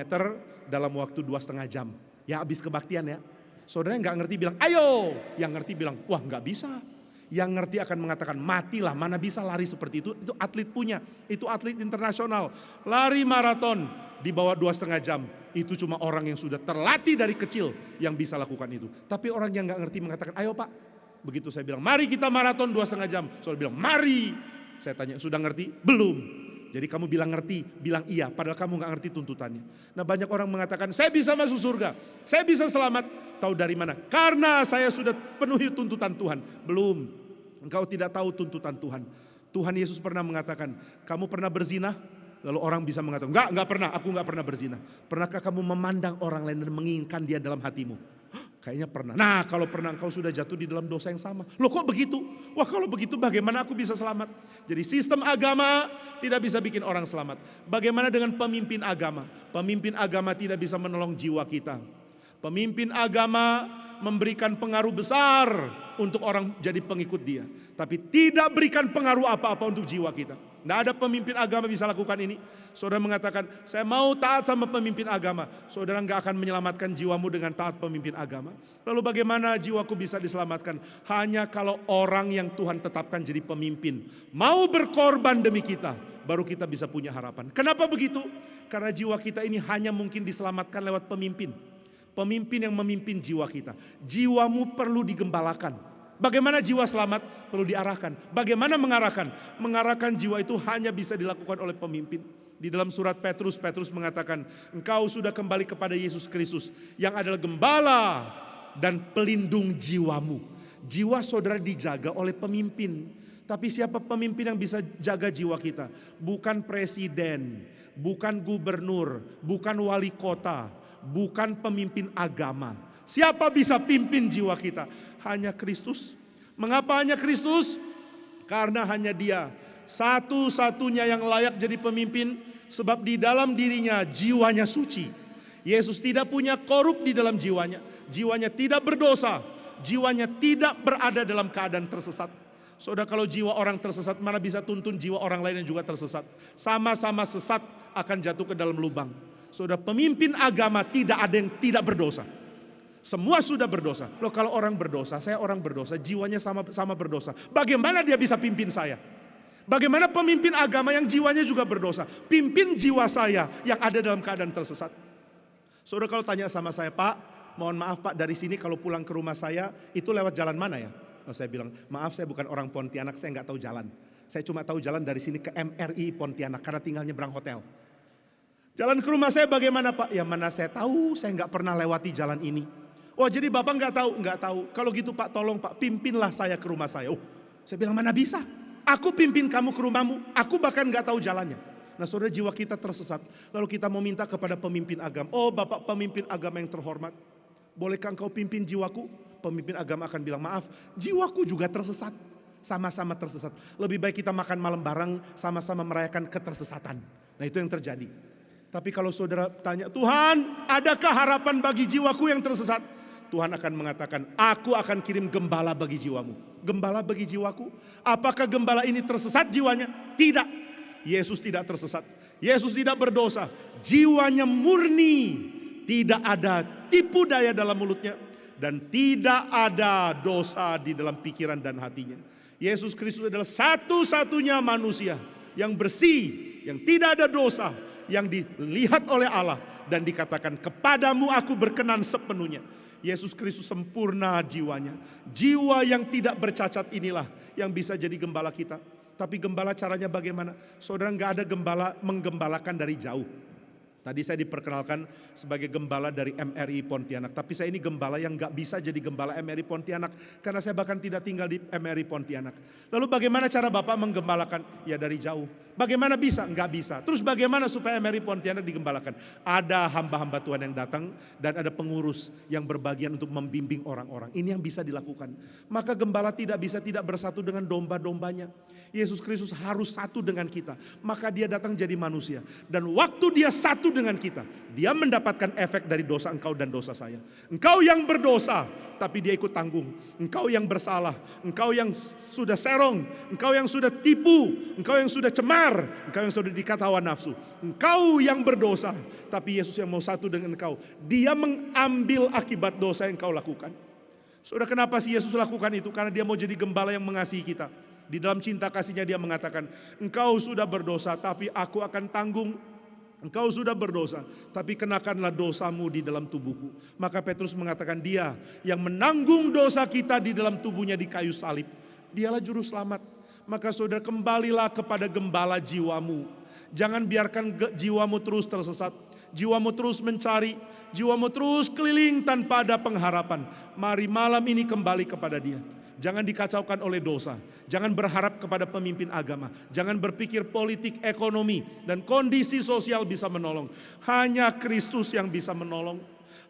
dalam waktu 2,5 jam. Ya habis kebaktian ya. Saudara yang gak ngerti bilang ayo. Yang ngerti bilang wah gak bisa. Yang ngerti akan mengatakan matilah, mana bisa lari seperti itu. Itu atlet punya, itu atlet internasional. Lari maraton di bawah 2,5 jam. Itu cuma orang yang sudah terlatih dari kecil yang bisa lakukan itu. Tapi orang yang gak ngerti mengatakan ayo pak. Begitu saya bilang, mari kita maraton 2,5 jam. Saudara bilang, mari. Saya tanya, sudah ngerti? Belum. Jadi kamu bilang ngerti, bilang iya. Padahal kamu gak ngerti tuntutannya. Nah banyak orang mengatakan, saya bisa masuk surga. Saya bisa selamat. Tahu dari mana? Karena saya sudah penuhi tuntutan Tuhan. Belum. Engkau tidak tahu tuntutan Tuhan. Tuhan Yesus pernah mengatakan, kamu pernah berzina? Lalu orang bisa mengatakan, enggak pernah, aku enggak pernah berzina. Pernahkah kamu memandang orang lain dan menginginkan dia dalam hatimu? Kayaknya pernah. Nah kalau pernah engkau sudah jatuh di dalam dosa yang sama. Loh kok begitu? Wah kalau begitu bagaimana aku bisa selamat? Jadi sistem agama tidak bisa bikin orang selamat. Bagaimana dengan pemimpin agama? Pemimpin agama tidak bisa menolong jiwa kita. Pemimpin agama memberikan pengaruh besar untuk orang jadi pengikut dia. Tapi tidak berikan pengaruh apa-apa untuk jiwa kita. Tidak ada pemimpin agama bisa lakukan ini. Saudara mengatakan, saya mau taat sama pemimpin agama. Saudara nggak akan menyelamatkan jiwamu dengan taat pemimpin agama. Lalu bagaimana jiwaku bisa diselamatkan? Hanya kalau orang yang Tuhan tetapkan jadi pemimpin mau berkorban demi kita, baru kita bisa punya harapan. Kenapa begitu? Karena jiwa kita ini hanya mungkin diselamatkan lewat pemimpin. Pemimpin yang memimpin jiwa kita. Jiwamu perlu digembalakan. Bagaimana jiwa selamat? Perlu diarahkan. Bagaimana mengarahkan? Mengarahkan jiwa itu hanya bisa dilakukan oleh pemimpin. Di dalam surat Petrus mengatakan, engkau sudah kembali kepada Yesus Kristus yang adalah gembala dan pelindung jiwamu. Jiwa saudara dijaga oleh pemimpin. Tapi siapa pemimpin yang bisa jaga jiwa kita? Bukan presiden, bukan gubernur, bukan wali kota, bukan pemimpin agama. Siapa bisa pimpin jiwa kita? Hanya Kristus. Mengapa hanya Kristus? Karena hanya Dia satu-satunya yang layak jadi pemimpin, sebab di dalam dirinya jiwanya suci. Yesus tidak punya korup di dalam jiwanya. Jiwanya tidak berdosa. Jiwanya tidak berada dalam keadaan tersesat. Saudara, kalau jiwa orang tersesat, mana bisa tuntun jiwa orang lain yang juga tersesat? Sama-sama sesat akan jatuh ke dalam lubang. Saudara, pemimpin agama tidak ada yang tidak berdosa. Semua sudah berdosa. Loh kalau orang berdosa, saya orang berdosa, jiwanya sama berdosa. Bagaimana dia bisa pimpin saya? Bagaimana pemimpin agama yang jiwanya juga berdosa pimpin jiwa saya yang ada dalam keadaan tersesat? Saudara kalau tanya sama saya, Pak, mohon maaf Pak, dari sini kalau pulang ke rumah saya itu lewat jalan mana ya? Oh, saya bilang, maaf saya bukan orang Pontianak, saya nggak tahu jalan. Saya cuma tahu jalan dari sini ke MRI Pontianak karena tinggal nyebrang hotel. Jalan ke rumah saya bagaimana Pak? Ya mana saya tahu, saya nggak pernah lewati jalan ini. Oh jadi Bapak nggak tahu? Nggak tahu. Kalau gitu Pak, tolong Pak, pimpinlah saya ke rumah saya. Oh, saya bilang mana bisa? Aku pimpin kamu ke rumahmu, aku bahkan gak tahu jalannya. Nah saudara, jiwa kita tersesat. Lalu kita mau minta kepada pemimpin agama. Oh Bapak pemimpin agama yang terhormat, bolehkah engkau pimpin jiwaku? Pemimpin agama akan bilang, maaf, jiwaku juga tersesat. Sama-sama tersesat. Lebih baik kita makan malam bareng, sama-sama merayakan ketersesatan. Nah itu yang terjadi. Tapi kalau saudara tanya, Tuhan adakah harapan bagi jiwaku yang tersesat? Tuhan akan mengatakan, aku akan kirim gembala bagi jiwamu. Gembala bagi jiwaku. Apakah gembala ini tersesat jiwanya? Tidak. Yesus tidak tersesat. Yesus tidak berdosa. Jiwanya murni. Tidak ada tipu daya dalam mulutnya. Dan tidak ada dosa di dalam pikiran dan hatinya. Yesus Kristus adalah satu-satunya manusia yang bersih, yang tidak ada dosa, yang dilihat oleh Allah. Dan dikatakan, kepadamu aku berkenan sepenuhnya. Yesus Kristus sempurna jiwanya. Jiwa yang tidak bercacat inilah yang bisa jadi gembala kita. Tapi gembala caranya bagaimana? Saudara, nggak ada gembala menggembalakan dari jauh. Tadi saya diperkenalkan sebagai gembala dari MRI Pontianak. Tapi saya ini gembala yang gak bisa jadi gembala MRI Pontianak. Karena saya bahkan tidak tinggal di MRI Pontianak. Lalu bagaimana cara Bapak menggembalakan? Ya dari jauh. Bagaimana bisa? Nggak bisa. Terus bagaimana supaya MRI Pontianak digembalakan? Ada hamba-hamba Tuhan yang datang dan ada pengurus yang berbagian untuk membimbing orang-orang. Ini yang bisa dilakukan. Maka gembala tidak bisa tidak bersatu dengan domba-dombanya. Yesus Kristus harus satu dengan kita. Maka dia datang jadi manusia. Dan waktu dia satu dengan kita, dia mendapatkan efek dari dosa engkau dan dosa saya. Engkau yang berdosa, tapi dia ikut tanggung. Engkau yang bersalah, engkau yang sudah serong, engkau yang sudah tipu, engkau yang sudah cemar, engkau yang sudah dikata hawa nafsu. Engkau yang berdosa, tapi Yesus yang mau satu dengan engkau. Dia mengambil akibat dosa yang engkau lakukan. Saudara, kenapa sih Yesus lakukan itu? Karena dia mau jadi gembala yang mengasihi kita. Di dalam cinta kasihnya dia mengatakan, engkau sudah berdosa, tapi aku akan tanggung. Engkau sudah berdosa, tapi kenakanlah dosamu di dalam tubuhku. Maka Petrus mengatakan dia yang menanggung dosa kita di dalam tubuhnya di kayu salib. Dialah juru selamat. Maka saudara, kembalilah kepada gembala jiwamu. Jangan biarkan jiwamu terus tersesat. Jiwamu terus mencari, jiwamu terus keliling tanpa ada pengharapan. Mari malam ini kembali kepada dia. Jangan dikacaukan oleh dosa. Jangan berharap kepada pemimpin agama. Jangan berpikir politik, ekonomi, dan kondisi sosial bisa menolong. Hanya Kristus yang bisa menolong.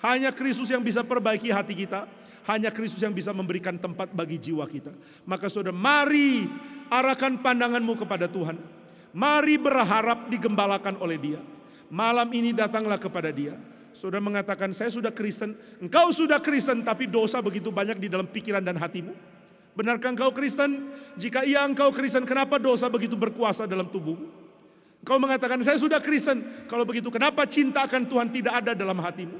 Hanya Kristus yang bisa perbaiki hati kita. Hanya Kristus yang bisa memberikan tempat bagi jiwa kita. Maka saudara, mari arahkan pandanganmu kepada Tuhan. Mari berharap digembalakan oleh dia. Malam ini datanglah kepada dia. Saudara mengatakan, saya sudah Kristen. Engkau sudah Kristen, tapi dosa begitu banyak di dalam pikiran dan hatimu. Benarkah engkau Kristen? Jika iya engkau Kristen, kenapa dosa begitu berkuasa dalam tubuhmu? Engkau mengatakan, saya sudah Kristen. Kalau begitu, kenapa cinta akan Tuhan tidak ada dalam hatimu?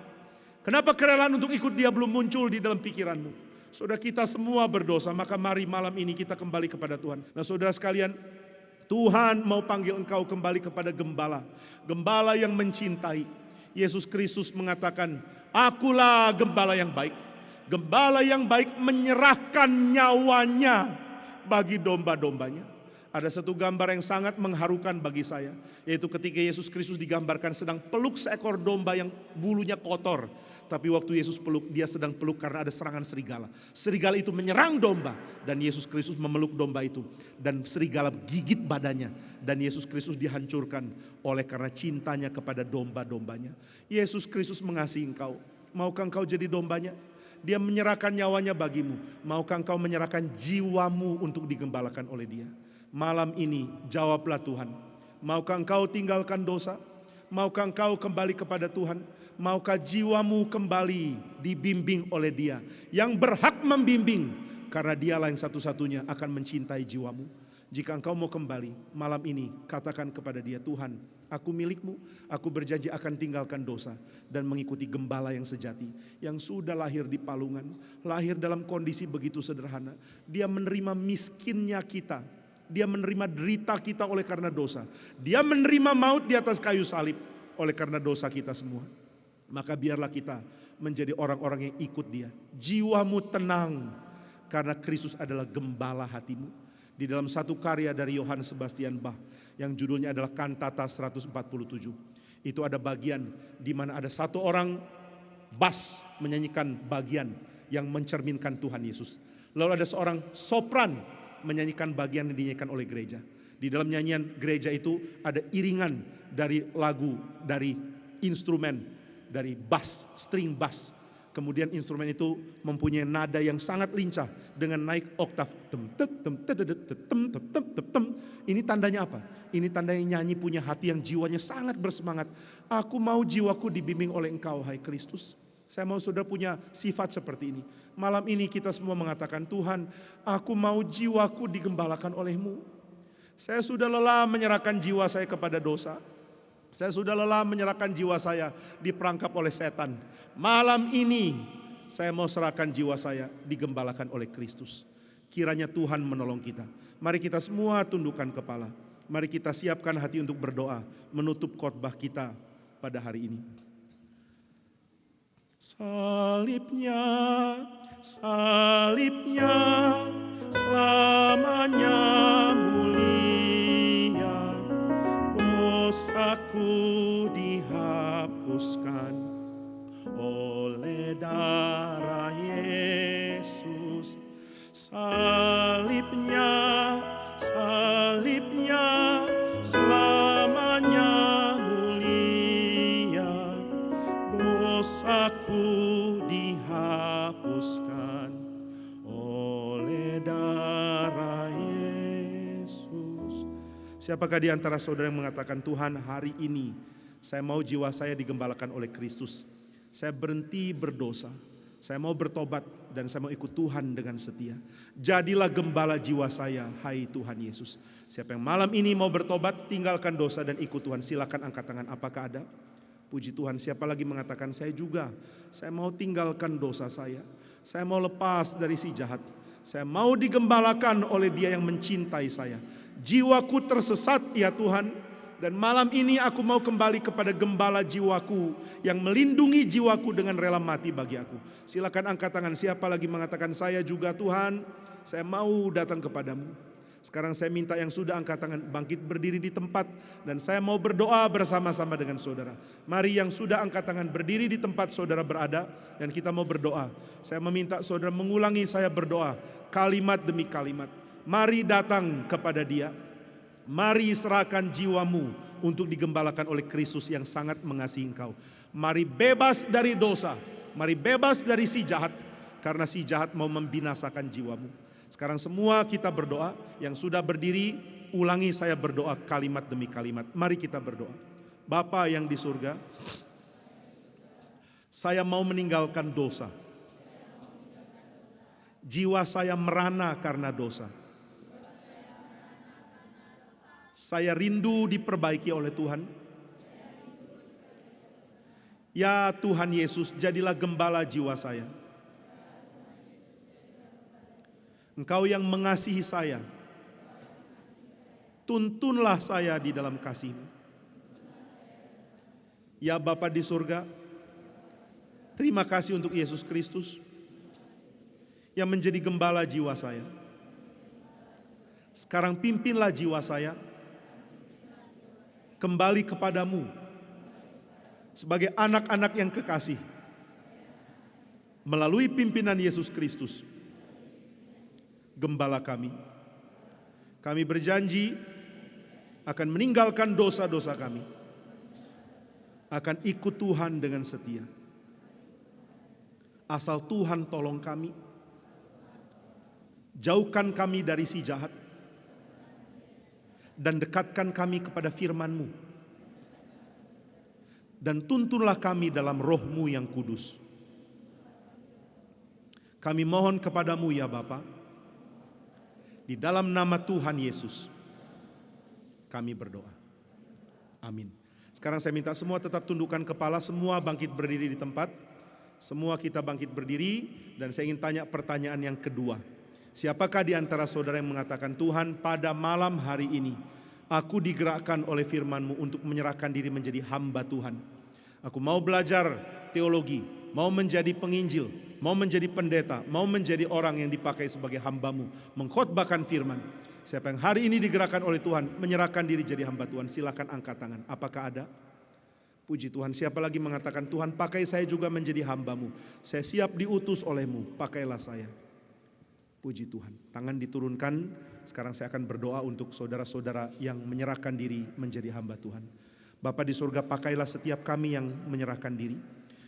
Kenapa kerelaan untuk ikut dia belum muncul di dalam pikiranmu? Saudara, kita semua berdosa, maka mari malam ini kita kembali kepada Tuhan. Nah saudara sekalian, Tuhan mau panggil engkau kembali kepada gembala. Gembala yang mencintai. Yesus Kristus mengatakan, akulah gembala yang baik. Gembala yang baik menyerahkan nyawanya bagi domba-dombanya. Ada satu gambar yang sangat mengharukan bagi saya, yaitu ketika Yesus Kristus digambarkan sedang peluk seekor domba yang bulunya kotor. Tapi waktu Yesus peluk, dia sedang peluk karena ada serangan serigala. Serigala itu menyerang domba dan Yesus Kristus memeluk domba itu. Dan serigala gigit badannya dan Yesus Kristus dihancurkan oleh karena cintanya kepada domba-dombanya. Yesus Kristus mengasihi engkau. Maukah engkau jadi dombanya? Dia menyerahkan nyawanya bagimu. Maukah engkau menyerahkan jiwamu untuk digembalakan oleh dia? Malam ini jawablah Tuhan. Maukah engkau tinggalkan dosa? Maukah engkau kembali kepada Tuhan? Maukah jiwamu kembali dibimbing oleh dia? Yang berhak membimbing, karena dialah yang satu-satunya akan mencintai jiwamu. Jika engkau mau kembali malam ini, katakan kepada dia, Tuhan, aku milikmu, aku berjanji akan tinggalkan dosa dan mengikuti gembala yang sejati, yang sudah lahir di palungan, lahir dalam kondisi begitu sederhana. Dia menerima miskinnya kita, dia menerima derita kita oleh karena dosa, dia menerima maut di atas kayu salib oleh karena dosa kita semua. Maka biarlah kita menjadi orang-orang yang ikut dia. Jiwamu tenang karena Kristus adalah gembala hatimu. Di dalam satu karya dari Johann Sebastian Bach yang judulnya adalah Kantata 147. Itu ada bagian di mana ada satu orang bas menyanyikan bagian yang mencerminkan Tuhan Yesus. Lalu ada seorang sopran menyanyikan bagian yang dinyanyikan oleh gereja. Di dalam nyanyian gereja itu ada iringan dari lagu, dari instrumen, dari bass, string bass. Kemudian instrumen itu mempunyai nada yang sangat lincah dengan naik oktav. Ini tandanya apa? Ini tandanya nyanyi punya hati yang jiwanya sangat bersemangat. Aku mau jiwaku dibimbing oleh engkau, hai Kristus. Saya mau saudara punya sifat seperti ini. Malam ini kita semua mengatakan, Tuhan, aku mau jiwaku digembalakan olehmu. Saya sudah lelah menyerahkan jiwa saya kepada dosa. Saya sudah lelah menyerahkan jiwa saya diperangkap oleh setan. Malam ini saya mau serahkan jiwa saya digembalakan oleh Kristus. Kiranya Tuhan menolong kita. Mari kita semua tundukkan kepala. Mari kita siapkan hati untuk berdoa menutup khotbah kita pada hari ini. Salibnya, salibnya selamanya mulia. Dosaku dihapus. salibnya selamanya mulia, dosaku dihapuskan oleh darah Yesus. Siapakah di antara saudara yang mengatakan, Tuhan, hari ini saya mau jiwa saya digembalakan oleh Kristus. Saya berhenti berdosa. Saya mau bertobat dan saya mau ikut Tuhan dengan setia. Jadilah gembala jiwa saya, hai Tuhan Yesus. Siapa yang malam ini mau bertobat, tinggalkan dosa dan ikut Tuhan, silakan angkat tangan. Apakah ada? Puji Tuhan. Siapa lagi mengatakan, saya juga. Saya mau tinggalkan dosa saya. Saya mau lepas dari si jahat. Saya mau digembalakan oleh Dia yang mencintai saya. Jiwaku tersesat ya Tuhan, dan malam ini aku mau kembali kepada gembala jiwaku yang melindungi jiwaku dengan rela mati bagi aku. Silakan angkat tangan. Siapa lagi mengatakan, saya juga Tuhan, saya mau datang kepadamu. Sekarang saya minta yang sudah angkat tangan bangkit berdiri di tempat, dan saya mau berdoa bersama-sama dengan saudara. Mari yang sudah angkat tangan berdiri di tempat saudara berada, dan kita mau berdoa. Saya meminta saudara mengulangi saya berdoa kalimat demi kalimat. Mari datang kepada Dia. Mari serahkan jiwamu untuk digembalakan oleh Kristus yang sangat mengasihi engkau. Mari bebas dari dosa. Mari bebas dari si jahat, karena si jahat mau membinasakan jiwamu. Sekarang semua kita berdoa. Yang sudah berdiri, ulangi saya berdoa kalimat demi kalimat. Mari kita berdoa. Bapa yang di surga, saya mau meninggalkan dosa. Jiwa saya merana karena dosa. Saya rindu diperbaiki oleh Tuhan. Ya Tuhan Yesus, jadilah gembala jiwa saya. Engkau yang mengasihi saya. Tuntunlah saya di dalam kasih-Mu. Ya Bapa di surga, terima kasih untuk Yesus Kristus yang menjadi gembala jiwa saya. Sekarang pimpinlah jiwa saya kembali kepadamu sebagai anak-anak yang kekasih melalui pimpinan Yesus Kristus, gembala kami. Kami berjanji akan meninggalkan dosa-dosa kami, akan ikut Tuhan dengan setia. Asal Tuhan tolong kami, jauhkan kami dari si jahat, dan dekatkan kami kepada firman-Mu. Dan tuntunlah kami dalam Roh-Mu yang kudus. Kami mohon kepadamu ya Bapa, di dalam nama Tuhan Yesus kami berdoa. Amin. Sekarang saya minta semua tetap tundukkan kepala, semua bangkit berdiri di tempat. Semua kita bangkit berdiri, dan saya ingin tanya pertanyaan yang kedua. Siapakah di antara saudara yang mengatakan, Tuhan, pada malam hari ini aku digerakkan oleh firman-Mu untuk menyerahkan diri menjadi hamba Tuhan. Aku mau belajar teologi, mau menjadi penginjil, mau menjadi pendeta, mau menjadi orang yang dipakai sebagai hamba-Mu, mengkhotbahkan firman. Siapa yang hari ini digerakkan oleh Tuhan menyerahkan diri jadi hamba Tuhan, silakan angkat tangan. Apakah ada? Puji Tuhan. Siapa lagi mengatakan, Tuhan pakai saya juga menjadi hamba-Mu, saya siap diutus oleh-Mu, pakailah saya. Puji Tuhan. Tangan diturunkan. Sekarang saya akan berdoa untuk saudara-saudara yang menyerahkan diri menjadi hamba Tuhan. Bapa di surga, pakailah setiap kami yang menyerahkan diri.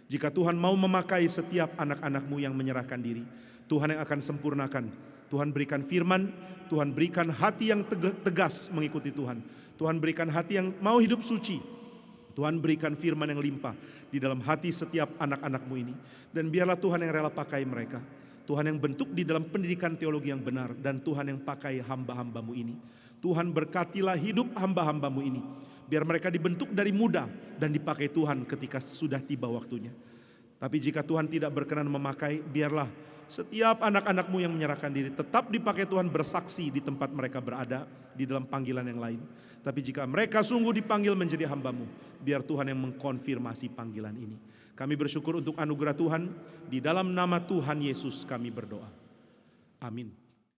Jika Tuhan mau memakai setiap anak-anak-Mu yang menyerahkan diri, Tuhan yang akan sempurnakan. Tuhan berikan firman, Tuhan berikan hati yang tegas mengikuti Tuhan. Tuhan berikan hati yang mau hidup suci. Tuhan berikan firman yang limpah di dalam hati setiap anak-anak-Mu ini. Dan biarlah Tuhan yang rela pakai mereka. Tuhan yang bentuk di dalam pendidikan teologi yang benar, dan Tuhan yang pakai hamba-hamba-Mu ini. Tuhan berkatilah hidup hamba-hamba-Mu ini, biar mereka dibentuk dari muda dan dipakai Tuhan ketika sudah tiba waktunya. Tapi jika Tuhan tidak berkenan memakai, biarlah setiap anak-anak-Mu yang menyerahkan diri tetap dipakai Tuhan bersaksi di tempat mereka berada di dalam panggilan yang lain. Tapi jika mereka sungguh dipanggil menjadi hamba-Mu, biar Tuhan yang mengkonfirmasi panggilan ini. Kami bersyukur untuk anugerah Tuhan. Di dalam nama Tuhan Yesus kami berdoa. Amin.